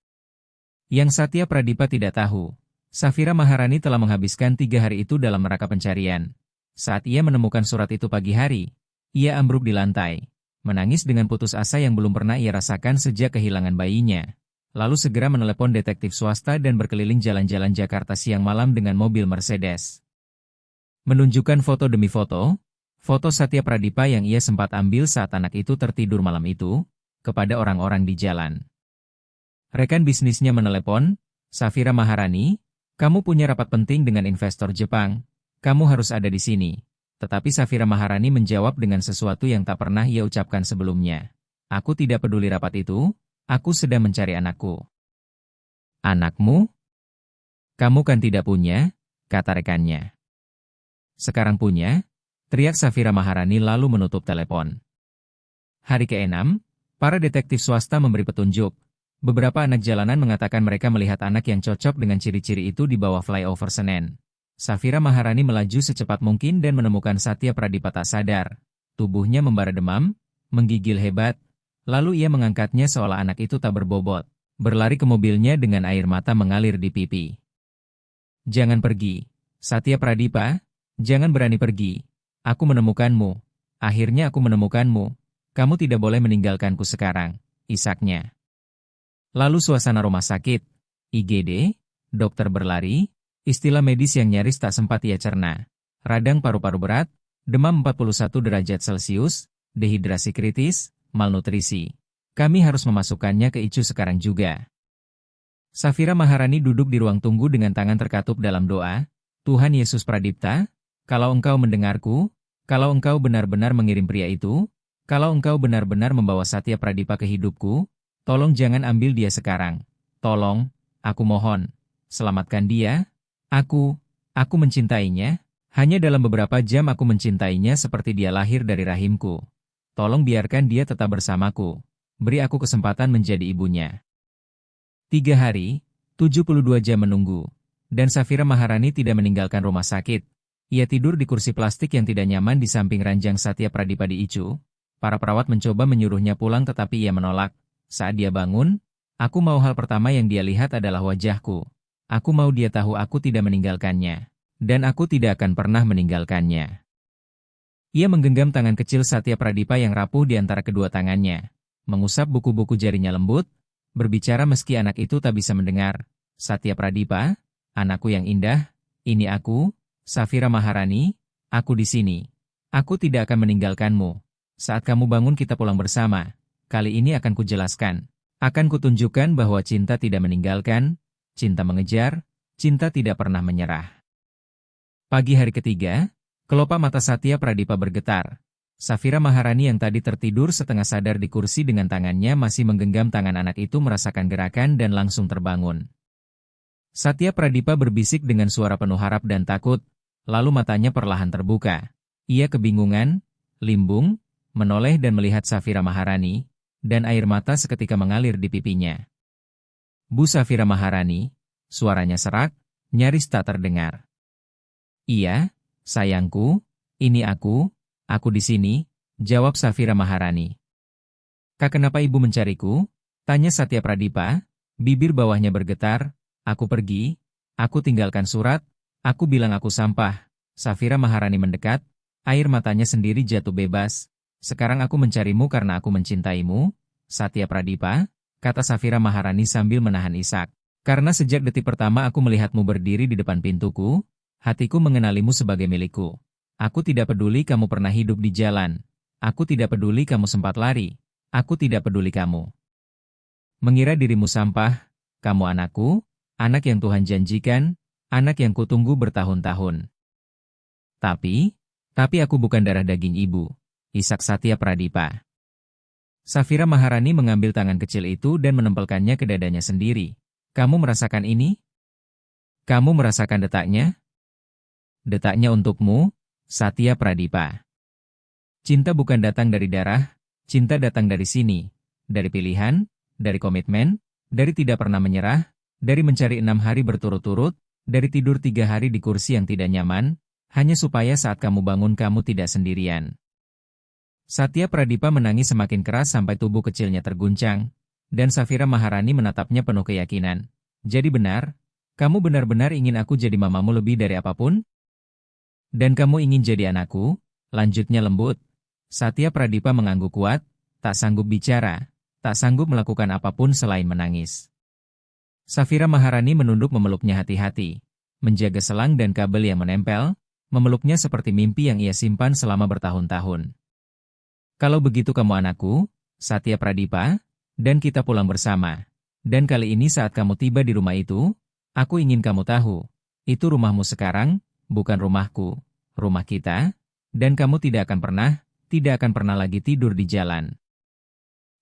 S1: Yang Satya Pradipa tidak tahu, Safira Maharani telah menghabiskan 3 hari itu dalam neraka pencarian. Saat ia menemukan surat itu pagi hari, ia ambruk di lantai, menangis dengan putus asa yang belum pernah ia rasakan sejak kehilangan bayinya. Lalu segera menelepon detektif swasta dan berkeliling jalan-jalan Jakarta siang malam dengan mobil Mercedes. Menunjukkan foto demi foto Satya Pradipa yang ia sempat ambil saat anak itu tertidur malam itu, kepada orang-orang di jalan. Rekan bisnisnya menelepon, Safira Maharani, kamu punya rapat penting dengan investor Jepang, kamu harus ada di sini. Tetapi Safira Maharani menjawab dengan sesuatu yang tak pernah ia ucapkan sebelumnya. Aku tidak peduli rapat itu, aku sedang mencari anakku. Anakmu? Kamu kan tidak punya, kata rekannya. Sekarang punya, teriak Safira Maharani lalu menutup telepon. Hari ke-6, para detektif swasta memberi petunjuk. Beberapa anak jalanan mengatakan mereka melihat anak yang cocok dengan ciri-ciri itu di bawah flyover Senen. Safira Maharani melaju secepat mungkin dan menemukan Satya Pradipa tak sadar. Tubuhnya membara demam, menggigil hebat, lalu ia mengangkatnya seolah anak itu tak berbobot. Berlari ke mobilnya dengan air mata mengalir di pipi. Jangan pergi, Satya Pradipa, jangan berani pergi. Aku menemukanmu. Akhirnya aku menemukanmu. Kamu tidak boleh meninggalkanku sekarang, isaknya. Lalu suasana rumah sakit, IGD, dokter berlari, istilah medis yang nyaris tak sempat ia cerna. Radang paru-paru berat, demam 41 derajat Celcius, dehidrasi kritis, malnutrisi. Kami harus memasukkannya ke ICU sekarang juga. Safira Maharani duduk di ruang tunggu dengan tangan terkatup dalam doa. Tuhan Yesus Pradipta, kalau Engkau mendengarku, kalau Engkau benar-benar mengirim pria itu, kalau Engkau benar-benar membawa Satya Pradipa ke hidupku, tolong jangan ambil dia sekarang. Tolong, aku mohon, selamatkan dia. Aku mencintainya. Hanya dalam beberapa jam aku mencintainya seperti dia lahir dari rahimku. Tolong biarkan dia tetap bersamaku. Beri aku kesempatan menjadi ibunya. 3 hari, 72 jam menunggu. Dan Safira Maharani tidak meninggalkan rumah sakit. Ia tidur di kursi plastik yang tidak nyaman di samping ranjang Satya Pradipa di ICU. Para perawat mencoba menyuruhnya pulang tetapi ia menolak. Saat dia bangun, aku mau hal pertama yang dia lihat adalah wajahku. Aku mau dia tahu aku tidak meninggalkannya. Dan aku tidak akan pernah meninggalkannya. Ia menggenggam tangan kecil Satya Pradipa yang rapuh di antara kedua tangannya. Mengusap buku-buku jarinya lembut, berbicara meski anak itu tak bisa mendengar. Satya Pradipa, anakku yang indah, ini aku, Safira Maharani, aku di sini. Aku tidak akan meninggalkanmu. Saat kamu bangun kita pulang bersama. Kali ini akan kujelaskan. Akan kutunjukkan bahwa cinta tidak meninggalkan, cinta mengejar, cinta tidak pernah menyerah. Pagi hari ketiga, kelopak mata Satya Pradipa bergetar. Safira Maharani yang tadi tertidur setengah sadar di kursi dengan tangannya masih menggenggam tangan anak itu merasakan gerakan dan langsung terbangun. Satya Pradipa berbisik dengan suara penuh harap dan takut, lalu matanya perlahan terbuka. Ia kebingungan, limbung, menoleh dan melihat Safira Maharani, dan air mata seketika mengalir di pipinya. Bu Safira Maharani, suaranya serak, nyaris tak terdengar. Iya, sayangku, ini aku di sini, jawab Safira Maharani. Kak, kenapa ibu mencariku? Tanya Satya Pradipa, bibir bawahnya bergetar. Aku pergi, aku tinggalkan surat, aku bilang aku sampah. Safira Maharani mendekat, air matanya sendiri jatuh bebas. Sekarang aku mencarimu karena aku mencintaimu, Satya Pradipa, kata Safira Maharani sambil menahan isak. Karena sejak detik pertama aku melihatmu berdiri di depan pintuku, hatiku mengenalimu sebagai milikku. Aku tidak peduli kamu pernah hidup di jalan. Aku tidak peduli kamu sempat lari. Aku tidak peduli kamu mengira dirimu sampah. Kamu anakku, anak yang Tuhan janjikan, anak yang kutunggu bertahun-tahun. Tapi aku bukan darah daging ibu, isak Satya Pradipa. Safira Maharani mengambil tangan kecil itu dan menempelkannya ke dadanya sendiri. Kamu merasakan ini? Kamu merasakan detaknya? Detaknya untukmu, Satya Pradipa. Cinta bukan datang dari darah, cinta datang dari sini, dari pilihan, dari komitmen, dari tidak pernah menyerah, dari mencari 6 hari berturut-turut, dari tidur 3 hari di kursi yang tidak nyaman, hanya supaya saat kamu bangun kamu tidak sendirian. Satya Pradipa menangis semakin keras sampai tubuh kecilnya terguncang, dan Safira Maharani menatapnya penuh keyakinan. Jadi benar, kamu benar-benar ingin aku jadi mamamu lebih dari apapun? Dan kamu ingin jadi anakku? Lanjutnya lembut. Satya Pradipa mengangguk kuat, tak sanggup bicara, tak sanggup melakukan apapun selain menangis. Safira Maharani menunduk memeluknya hati-hati, menjaga selang dan kabel yang menempel, memeluknya seperti mimpi yang ia simpan selama bertahun-tahun. Kalau begitu kamu anakku, Satya Pradipa, dan kita pulang bersama. Dan kali ini saat kamu tiba di rumah itu, aku ingin kamu tahu, itu rumahmu sekarang, bukan rumahku, rumah kita, dan kamu tidak akan pernah lagi tidur di jalan.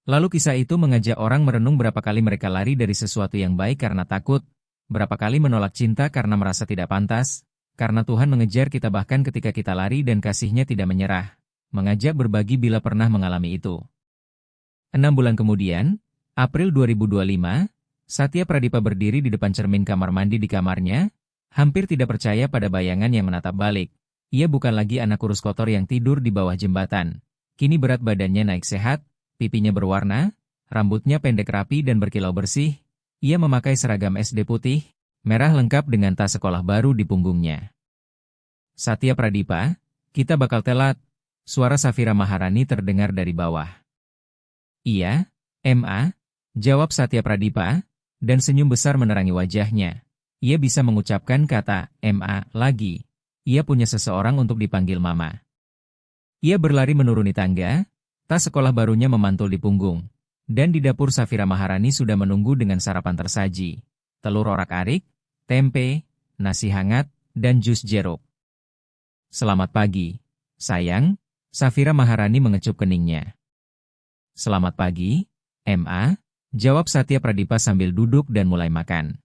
S1: Lalu kisah itu mengajak orang merenung berapa kali mereka lari dari sesuatu yang baik karena takut, berapa kali menolak cinta karena merasa tidak pantas, karena Tuhan mengejar kita bahkan ketika kita lari dan kasih-Nya tidak menyerah. Mengajak berbagi bila pernah mengalami itu. 6 bulan kemudian, April 2025, Satya Pradipa berdiri di depan cermin kamar mandi di kamarnya, hampir tidak percaya pada bayangan yang menatap balik. Ia bukan lagi anak kurus kotor yang tidur di bawah jembatan. Kini berat badannya naik sehat, pipinya berwarna, rambutnya pendek rapi dan berkilau bersih. Ia memakai seragam SD putih, merah lengkap dengan tas sekolah baru di punggungnya. Satya Pradipa, kita bakal telat. Suara Safira Maharani terdengar dari bawah. Iya, MA, jawab Satya Pradipa, dan senyum besar menerangi wajahnya. Ia bisa mengucapkan kata MA lagi. Ia punya seseorang untuk dipanggil Mama. Ia berlari menuruni tangga. Tas sekolah barunya memantul di punggung. Dan di dapur Safira Maharani sudah menunggu dengan sarapan tersaji. Telur orak-arik, tempe, nasi hangat, dan jus jeruk. Selamat pagi, sayang, Safira Maharani mengecup keningnya. Selamat pagi, MA, jawab Satya Pradipa sambil duduk dan mulai makan.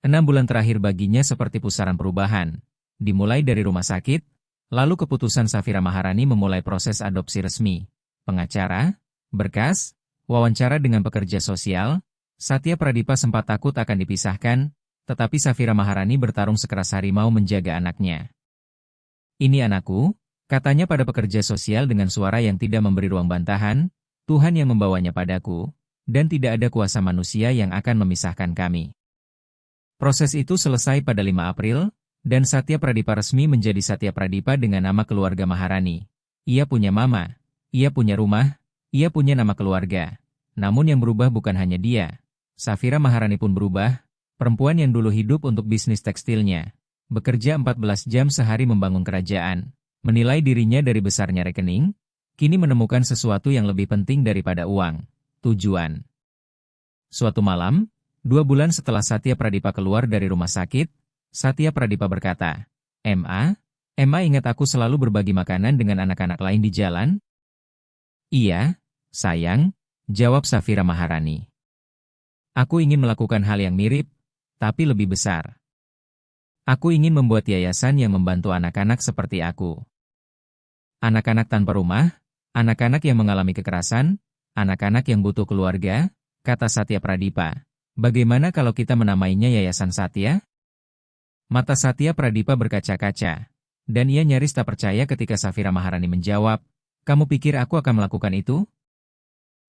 S1: 6 bulan terakhir baginya seperti pusaran perubahan. Dimulai dari rumah sakit, lalu keputusan Safira Maharani memulai proses adopsi resmi. Pengacara, berkas, wawancara dengan pekerja sosial, Satya Pradipa sempat takut akan dipisahkan, tetapi Safira Maharani bertarung sekeras harimau menjaga anaknya. Ini anakku, katanya pada pekerja sosial dengan suara yang tidak memberi ruang bantahan, Tuhan yang membawanya padaku, dan tidak ada kuasa manusia yang akan memisahkan kami. Proses itu selesai pada 5 April, dan Satya Pradipa resmi menjadi Satya Pradipa dengan nama keluarga Maharani. Ia punya mama. Ia punya rumah, ia punya nama keluarga. Namun yang berubah bukan hanya dia. Safira Maharani pun berubah, perempuan yang dulu hidup untuk bisnis tekstilnya. Bekerja 14 jam sehari membangun kerajaan. Menilai dirinya dari besarnya rekening, kini menemukan sesuatu yang lebih penting daripada uang, tujuan. Suatu malam, 2 bulan setelah Satya Pradipa keluar dari rumah sakit, Satya Pradipa berkata, MA ingat aku selalu berbagi makanan dengan anak-anak lain di jalan? Iya, sayang, jawab Safira Maharani. Aku ingin melakukan hal yang mirip, tapi lebih besar. Aku ingin membuat yayasan yang membantu anak-anak seperti aku. Anak-anak tanpa rumah, anak-anak yang mengalami kekerasan, anak-anak yang butuh keluarga, kata Satya Pradipa. Bagaimana kalau kita menamainya Yayasan Satya? Mata Satya Pradipa berkaca-kaca, dan ia nyaris tak percaya ketika Safira Maharani menjawab, kamu pikir aku akan melakukan itu?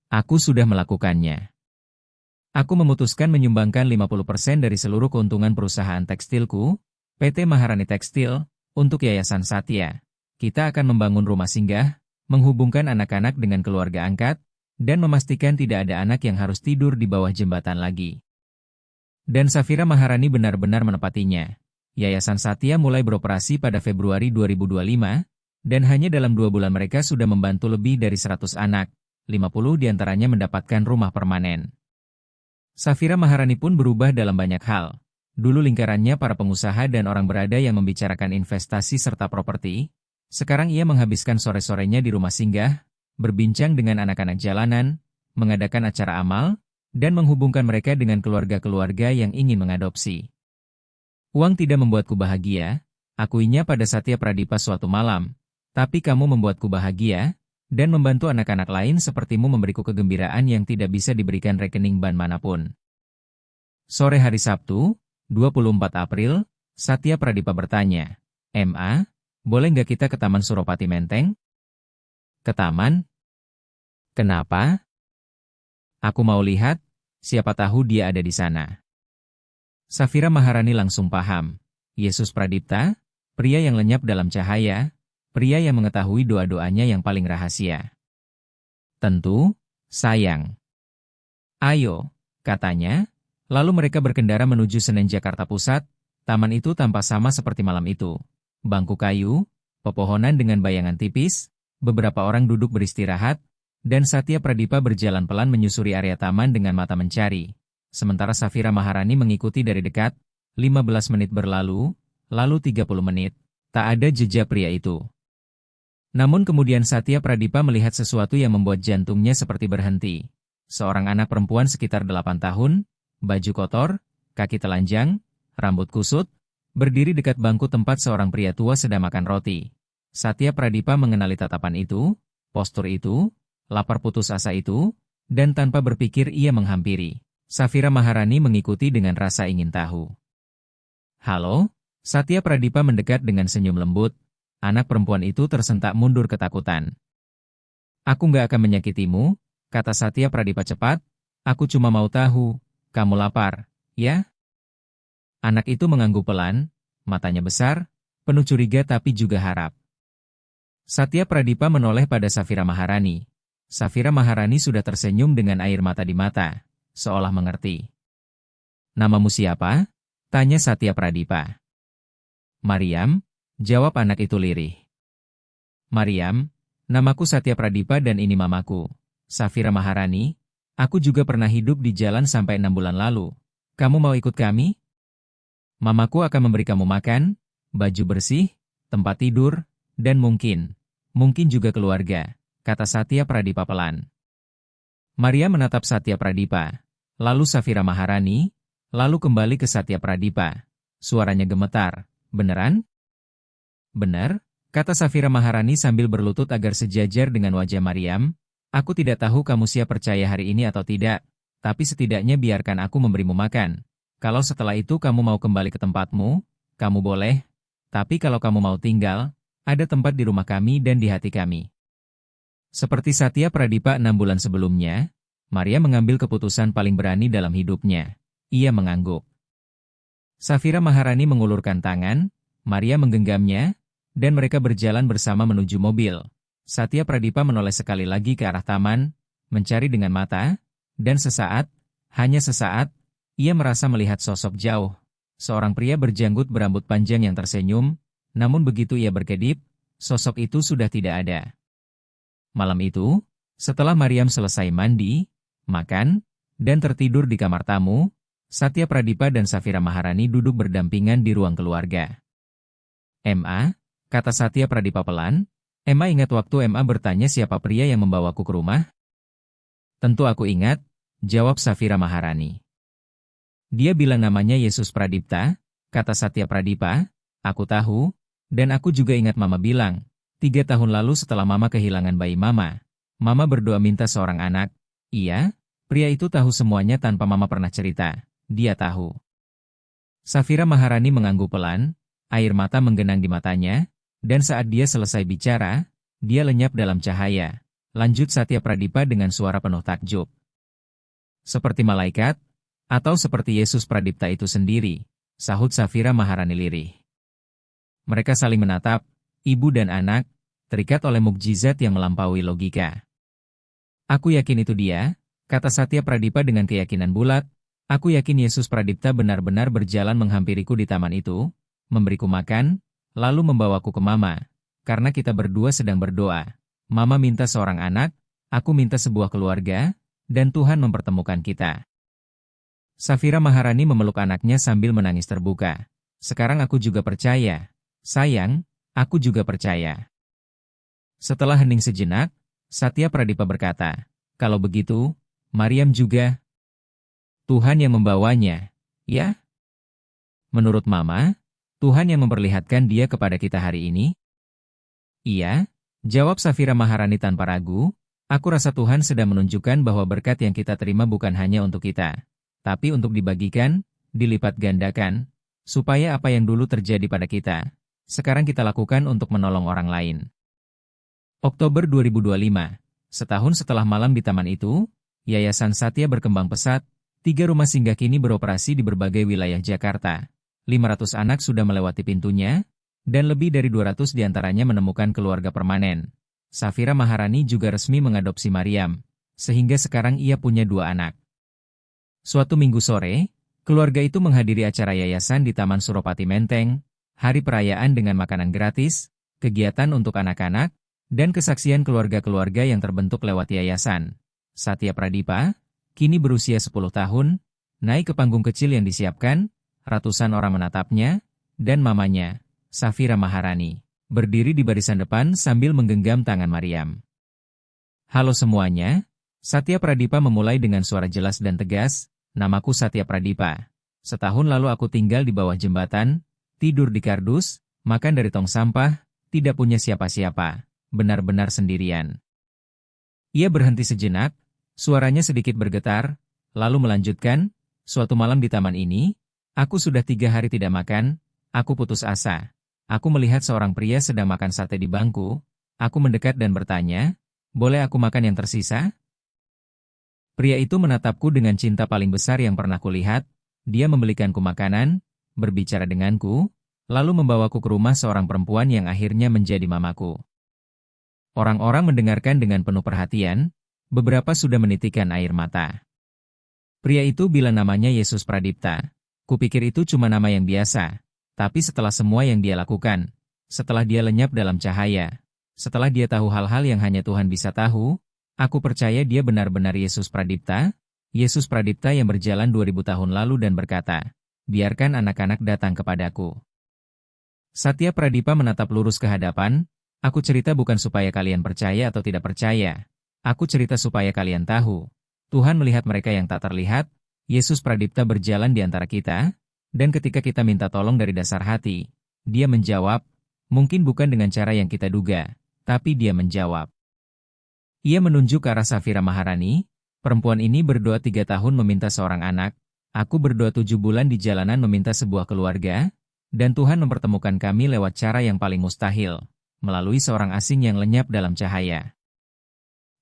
S1: Aku sudah melakukannya. Aku memutuskan menyumbangkan 50% dari seluruh keuntungan perusahaan tekstilku, PT Maharani Tekstil, untuk Yayasan Satya. Kita akan membangun rumah singgah, menghubungkan anak-anak dengan keluarga angkat, dan memastikan tidak ada anak yang harus tidur di bawah jembatan lagi. Dan Safira Maharani benar-benar menepatinya. Yayasan Satya mulai beroperasi pada Februari 2025, dan hanya dalam 2 bulan mereka sudah membantu lebih dari 100 anak, 50 diantaranya mendapatkan rumah permanen. Safira Maharani pun berubah dalam banyak hal. Dulu lingkarannya para pengusaha dan orang berada yang membicarakan investasi serta properti. Sekarang ia menghabiskan sore-sorenya di rumah singgah, berbincang dengan anak-anak jalanan, mengadakan acara amal, dan menghubungkan mereka dengan keluarga-keluarga yang ingin mengadopsi. Uang tidak membuatku bahagia, akuinya pada Satya Pradipa suatu malam. Tapi kamu membuatku bahagia, dan membantu anak-anak lain sepertimu memberiku kegembiraan yang tidak bisa diberikan rekening bank manapun. Sore hari Sabtu, 24 April, Satya Pradipa bertanya, MA, boleh nggak kita ke Taman Suropati Menteng? Ke taman? Kenapa? Aku mau lihat, siapa tahu dia ada di sana. Safira Maharani langsung paham. Yesus Pradipta, pria yang lenyap dalam cahaya, pria yang mengetahui doa-doanya yang paling rahasia. Tentu, sayang. Ayo, katanya, lalu mereka berkendara menuju Senen Jakarta Pusat. Taman itu tampak sama seperti malam itu. Bangku kayu, pepohonan dengan bayangan tipis, beberapa orang duduk beristirahat, dan Satya Pradipa berjalan pelan menyusuri area taman dengan mata mencari. Sementara Safira Maharani mengikuti dari dekat, 15 menit berlalu, lalu 30 menit, tak ada jejak pria itu. Namun kemudian Satya Pradipa melihat sesuatu yang membuat jantungnya seperti berhenti. Seorang anak perempuan sekitar 8 tahun, baju kotor, kaki telanjang, rambut kusut, berdiri dekat bangku tempat seorang pria tua sedang makan roti. Satya Pradipa mengenali tatapan itu, postur itu, lapar putus asa itu, dan tanpa berpikir ia menghampiri. Safira Maharani mengikuti dengan rasa ingin tahu. "Halo?" Satya Pradipa mendekat dengan senyum lembut. Anak perempuan itu tersentak mundur ketakutan. "Aku nggak akan menyakitimu," kata Satya Pradipa cepat. "Aku cuma mau tahu, kamu lapar, ya?" Anak itu mengangguk pelan, matanya besar, penuh curiga tapi juga harap. Satya Pradipa menoleh pada Safira Maharani. Safira Maharani sudah tersenyum dengan air mata di mata, seolah mengerti. "Namamu siapa?" tanya Satya Pradipa. "Mariam," jawab anak itu lirih. "Mariam, namaku Satya Pradipa dan ini mamaku, Safira Maharani. Aku juga pernah hidup di jalan sampai 6 bulan lalu. Kamu mau ikut kami? Mamaku akan memberi kamu makan, baju bersih, tempat tidur, dan mungkin juga keluarga," kata Satya Pradipa pelan. Maria menatap Satya Pradipa, lalu Safira Maharani, lalu kembali ke Satya Pradipa. Suaranya gemetar. "Beneran?" "Benar," kata Safira Maharani sambil berlutut agar sejajar dengan wajah Mariam. "Aku tidak tahu kamu siap percaya hari ini atau tidak, tapi setidaknya biarkan aku memberimu makan. Kalau setelah itu kamu mau kembali ke tempatmu, kamu boleh. Tapi kalau kamu mau tinggal, ada tempat di rumah kami dan di hati kami." Seperti Satya Pradipa 6 bulan sebelumnya, Maria mengambil keputusan paling berani dalam hidupnya. Ia mengangguk. Safira Maharani mengulurkan tangan, Maria menggenggamnya, dan mereka berjalan bersama menuju mobil. Satya Pradipa menoleh sekali lagi ke arah taman, mencari dengan mata, dan sesaat, hanya sesaat, ia merasa melihat sosok jauh. Seorang pria berjanggut berambut panjang yang tersenyum, namun begitu ia berkedip, sosok itu sudah tidak ada. Malam itu, setelah Mariam selesai mandi, makan, dan tertidur di kamar tamu, Satya Pradipa dan Safira Maharani duduk berdampingan di ruang keluarga. "Ma," kata Satya Pradipa pelan, "Ma ingat waktu Ma bertanya siapa pria yang membawaku ke rumah?" "Tentu aku ingat," jawab Safira Maharani. "Dia bilang namanya Yesus Pradipta," kata Satya Pradipa. "Aku tahu, dan aku juga ingat Mama bilang, 3 tahun lalu setelah Mama kehilangan bayi Mama berdoa minta seorang anak. Iya, pria itu tahu semuanya tanpa Mama pernah cerita. Dia tahu." Safira Maharani mengangguk pelan, air mata menggenang di matanya, dan saat dia selesai bicara, dia lenyap dalam cahaya. Lanjut Satya Pradipa dengan suara penuh takjub. "Seperti malaikat, atau seperti Yesus Pradipta itu sendiri," sahut Safira Maharani lirih. Mereka saling menatap, ibu dan anak, terikat oleh mukjizat yang melampaui logika. "Aku yakin itu dia," kata Satya Pradipa dengan keyakinan bulat. "Aku yakin Yesus Pradipta benar-benar berjalan menghampiriku di taman itu, memberiku makan, lalu membawaku ke Mama. Karena kita berdua sedang berdoa. Mama minta seorang anak, aku minta sebuah keluarga, dan Tuhan mempertemukan kita." Safira Maharani memeluk anaknya sambil menangis terbuka. "Sekarang aku juga percaya. Sayang, aku juga percaya." Setelah hening sejenak, Satya Pradipa berkata, "Kalau begitu, Mariam juga Tuhan yang membawanya, ya?" "Menurut Mama, Tuhan yang memperlihatkan dia kepada kita hari ini?" "Iya," jawab Safira Maharani tanpa ragu. "Aku rasa Tuhan sedang menunjukkan bahwa berkat yang kita terima bukan hanya untuk kita, tapi untuk dibagikan, dilipat gandakan, supaya apa yang dulu terjadi pada kita, sekarang kita lakukan untuk menolong orang lain." Oktober 2025, setahun setelah malam di taman itu, Yayasan Satya berkembang pesat. 3 rumah singgah kini beroperasi di berbagai wilayah Jakarta. 500 anak sudah melewati pintunya, dan lebih dari 200 diantaranya menemukan keluarga permanen. Safira Maharani juga resmi mengadopsi Mariam, sehingga sekarang ia punya 2 anak. Suatu minggu sore, keluarga itu menghadiri acara yayasan di Taman Suropati Menteng, hari perayaan dengan makanan gratis, kegiatan untuk anak-anak, dan kesaksian keluarga-keluarga yang terbentuk lewat yayasan. Satya Pradipa, kini berusia 10 tahun, naik ke panggung kecil yang disiapkan, ratusan orang menatapnya, dan mamanya, Safira Maharani, berdiri di barisan depan sambil menggenggam tangan Maryam. "Halo semuanya," Satya Pradipa memulai dengan suara jelas dan tegas, "Namaku Satya Pradipa. Setahun lalu aku tinggal di bawah jembatan, tidur di kardus, makan dari tong sampah, tidak punya siapa-siapa, benar-benar sendirian." Ia berhenti sejenak, suaranya sedikit bergetar, lalu melanjutkan, "Suatu malam di taman ini, aku sudah 3 hari tidak makan, aku putus asa. Aku melihat seorang pria sedang makan sate di bangku, aku mendekat dan bertanya, 'Boleh aku makan yang tersisa?' Pria itu menatapku dengan cinta paling besar yang pernah kulihat, dia membelikanku makanan, berbicara denganku, lalu membawaku ke rumah seorang perempuan yang akhirnya menjadi mamaku." Orang-orang mendengarkan dengan penuh perhatian, beberapa sudah menitikkan air mata. Pria itu bilang namanya Yesus Pradipta. Kupikir itu cuma nama yang biasa, tapi setelah semua yang dia lakukan, setelah dia lenyap dalam cahaya, setelah dia tahu hal-hal yang hanya Tuhan bisa tahu, aku percaya dia benar-benar Yesus Pradipta yang berjalan 2000 tahun lalu dan berkata, "Biarkan anak-anak datang kepadaku." Satya Pradipa menatap lurus ke hadapan. "Aku cerita bukan supaya kalian percaya atau tidak percaya. Aku cerita supaya kalian tahu. Tuhan melihat mereka yang tak terlihat, Yesus Pradipta berjalan di antara kita, dan ketika kita minta tolong dari dasar hati, dia menjawab, mungkin bukan dengan cara yang kita duga, tapi dia menjawab." Ia menunjuk ke arah Safira Maharani. "Perempuan ini berdoa 3 tahun meminta seorang anak, aku berdoa 7 bulan di jalanan meminta sebuah keluarga, dan Tuhan mempertemukan kami lewat cara yang paling mustahil, melalui seorang asing yang lenyap dalam cahaya."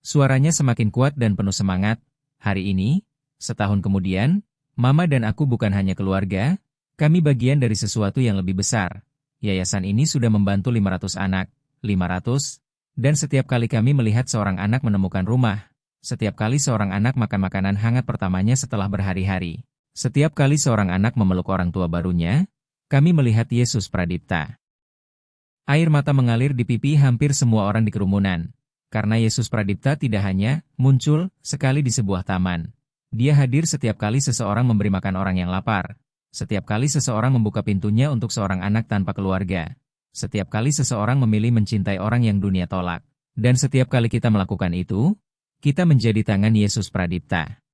S1: Suaranya semakin kuat dan penuh semangat. "Hari ini, setahun kemudian, Mama dan aku bukan hanya keluarga, kami bagian dari sesuatu yang lebih besar. Yayasan ini sudah membantu 500 anak, 500, dan setiap kali kami melihat seorang anak menemukan rumah, setiap kali seorang anak makan makanan hangat pertamanya setelah berhari-hari, setiap kali seorang anak memeluk orang tua barunya, kami melihat Yesus Pradipta." Air mata mengalir di pipi hampir semua orang di kerumunan. Karena Yesus Pradipta tidak hanya muncul sekali di sebuah taman. Dia hadir setiap kali seseorang memberi makan orang yang lapar. Setiap kali seseorang membuka pintunya untuk seorang anak tanpa keluarga. Setiap kali seseorang memilih mencintai orang yang dunia tolak. Dan setiap kali kita melakukan itu, kita menjadi tangan Yesus Pradipta.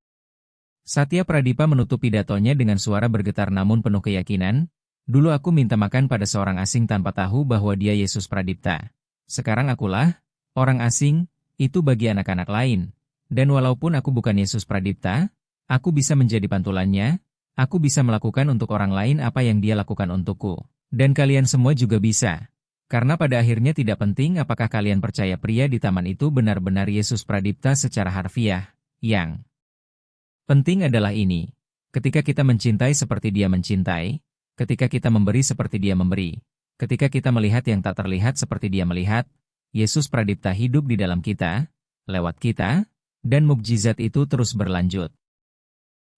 S1: Satya Pradipa menutup pidatonya dengan suara bergetar namun penuh keyakinan. "Dulu aku minta makan pada seorang asing tanpa tahu bahwa dia Yesus Pradipta. Sekarang akulah orang asing, itu bagi anak-anak lain. Dan walaupun aku bukan Yesus Pradipta, aku bisa menjadi pantulannya, aku bisa melakukan untuk orang lain apa yang dia lakukan untukku. Dan kalian semua juga bisa. Karena pada akhirnya tidak penting apakah kalian percaya pria di taman itu benar-benar Yesus Pradipta secara harfiah. Yang penting adalah ini. Ketika kita mencintai seperti dia mencintai, ketika kita memberi seperti dia memberi, ketika kita melihat yang tak terlihat seperti dia melihat, Yesus Pradipta hidup di dalam kita, lewat kita, dan mukjizat itu terus berlanjut."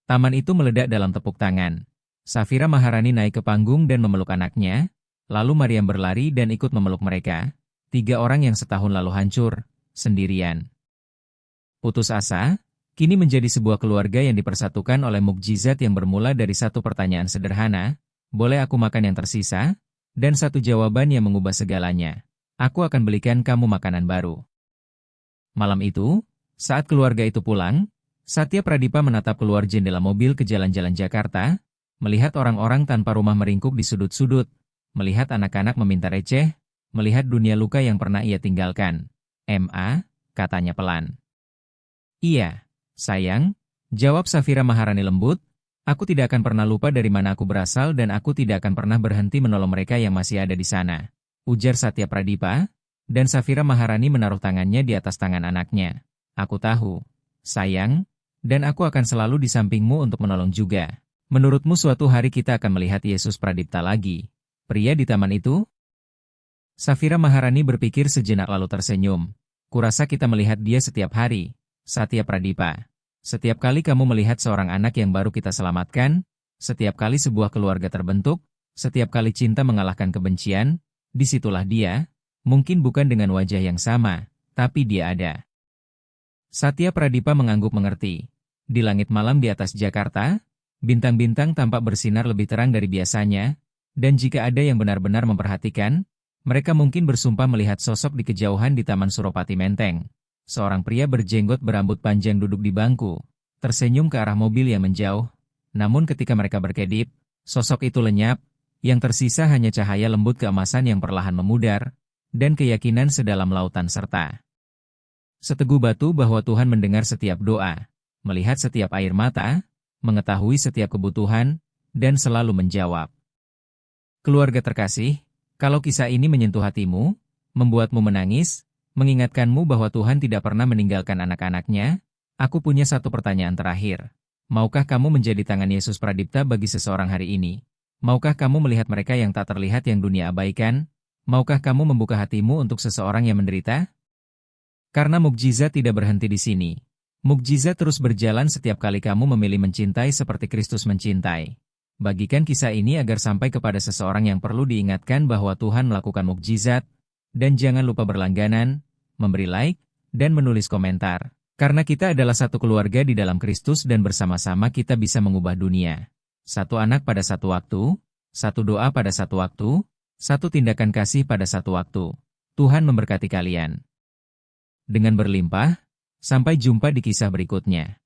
S1: Taman itu meledak dalam tepuk tangan. Safira Maharani naik ke panggung dan memeluk anaknya, lalu Maryam berlari dan ikut memeluk mereka, 3 orang yang setahun lalu hancur, sendirian. Putus asa, kini menjadi sebuah keluarga yang dipersatukan oleh mukjizat yang bermula dari satu pertanyaan sederhana, "Boleh aku makan yang tersisa?" Dan satu jawaban yang mengubah segalanya, "Aku akan belikan kamu makanan baru." Malam itu, saat keluarga itu pulang, Satya Pradipa menatap keluar jendela mobil ke jalan-jalan Jakarta, melihat orang-orang tanpa rumah meringkuk di sudut-sudut, melihat anak-anak meminta receh, melihat dunia luka yang pernah ia tinggalkan. "Ma," katanya pelan. "Iya, sayang," jawab Safira Maharani lembut, "aku tidak akan pernah lupa dari mana aku berasal dan aku tidak akan pernah berhenti menolong mereka yang masih ada di sana," ujar Satya Pradipa, dan Safira Maharani menaruh tangannya di atas tangan anaknya. "Aku tahu, sayang, dan aku akan selalu di sampingmu untuk menolong juga. Menurutmu suatu hari kita akan melihat Yesus Pradipta lagi, pria di taman itu?" Safira Maharani berpikir sejenak lalu tersenyum. "Kurasa kita melihat dia setiap hari, Satya Pradipa. Setiap kali kamu melihat seorang anak yang baru kita selamatkan, setiap kali sebuah keluarga terbentuk, setiap kali cinta mengalahkan kebencian, disitulah dia, mungkin bukan dengan wajah yang sama, tapi dia ada." Satya Pradipa mengangguk mengerti. Di langit malam di atas Jakarta, bintang-bintang tampak bersinar lebih terang dari biasanya, dan jika ada yang benar-benar memperhatikan, Mereka mungkin bersumpah melihat sosok di kejauhan di Taman Suropati Menteng. Seorang pria berjenggot berambut panjang duduk di bangku, tersenyum ke arah mobil yang menjauh. Namun ketika mereka berkedip, sosok itu lenyap, yang tersisa hanya cahaya lembut keemasan yang perlahan memudar, dan keyakinan sedalam lautan serta seteguh batu bahwa Tuhan mendengar setiap doa, melihat setiap air mata, mengetahui setiap kebutuhan, dan selalu menjawab. Keluarga terkasih, kalau kisah ini menyentuh hatimu, membuatmu menangis, mengingatkanmu bahwa Tuhan tidak pernah meninggalkan anak-anaknya, aku punya satu pertanyaan terakhir. Maukah kamu menjadi tangan Yesus Pradipta bagi seseorang hari ini? Maukah kamu melihat mereka yang tak terlihat yang dunia abaikan? Maukah kamu membuka hatimu untuk seseorang yang menderita? Karena mukjizat tidak berhenti di sini. Mukjizat terus berjalan setiap kali kamu memilih mencintai seperti Kristus mencintai. Bagikan kisah ini agar sampai kepada seseorang yang perlu diingatkan bahwa Tuhan melakukan mukjizat, dan jangan lupa berlangganan, memberi like, dan menulis komentar. Karena kita adalah satu keluarga di dalam Kristus dan bersama-sama kita bisa mengubah dunia. Satu anak pada satu waktu, satu doa pada satu waktu, satu tindakan kasih pada satu waktu. Tuhan memberkati kalian dengan berlimpah. Sampai jumpa di kisah berikutnya.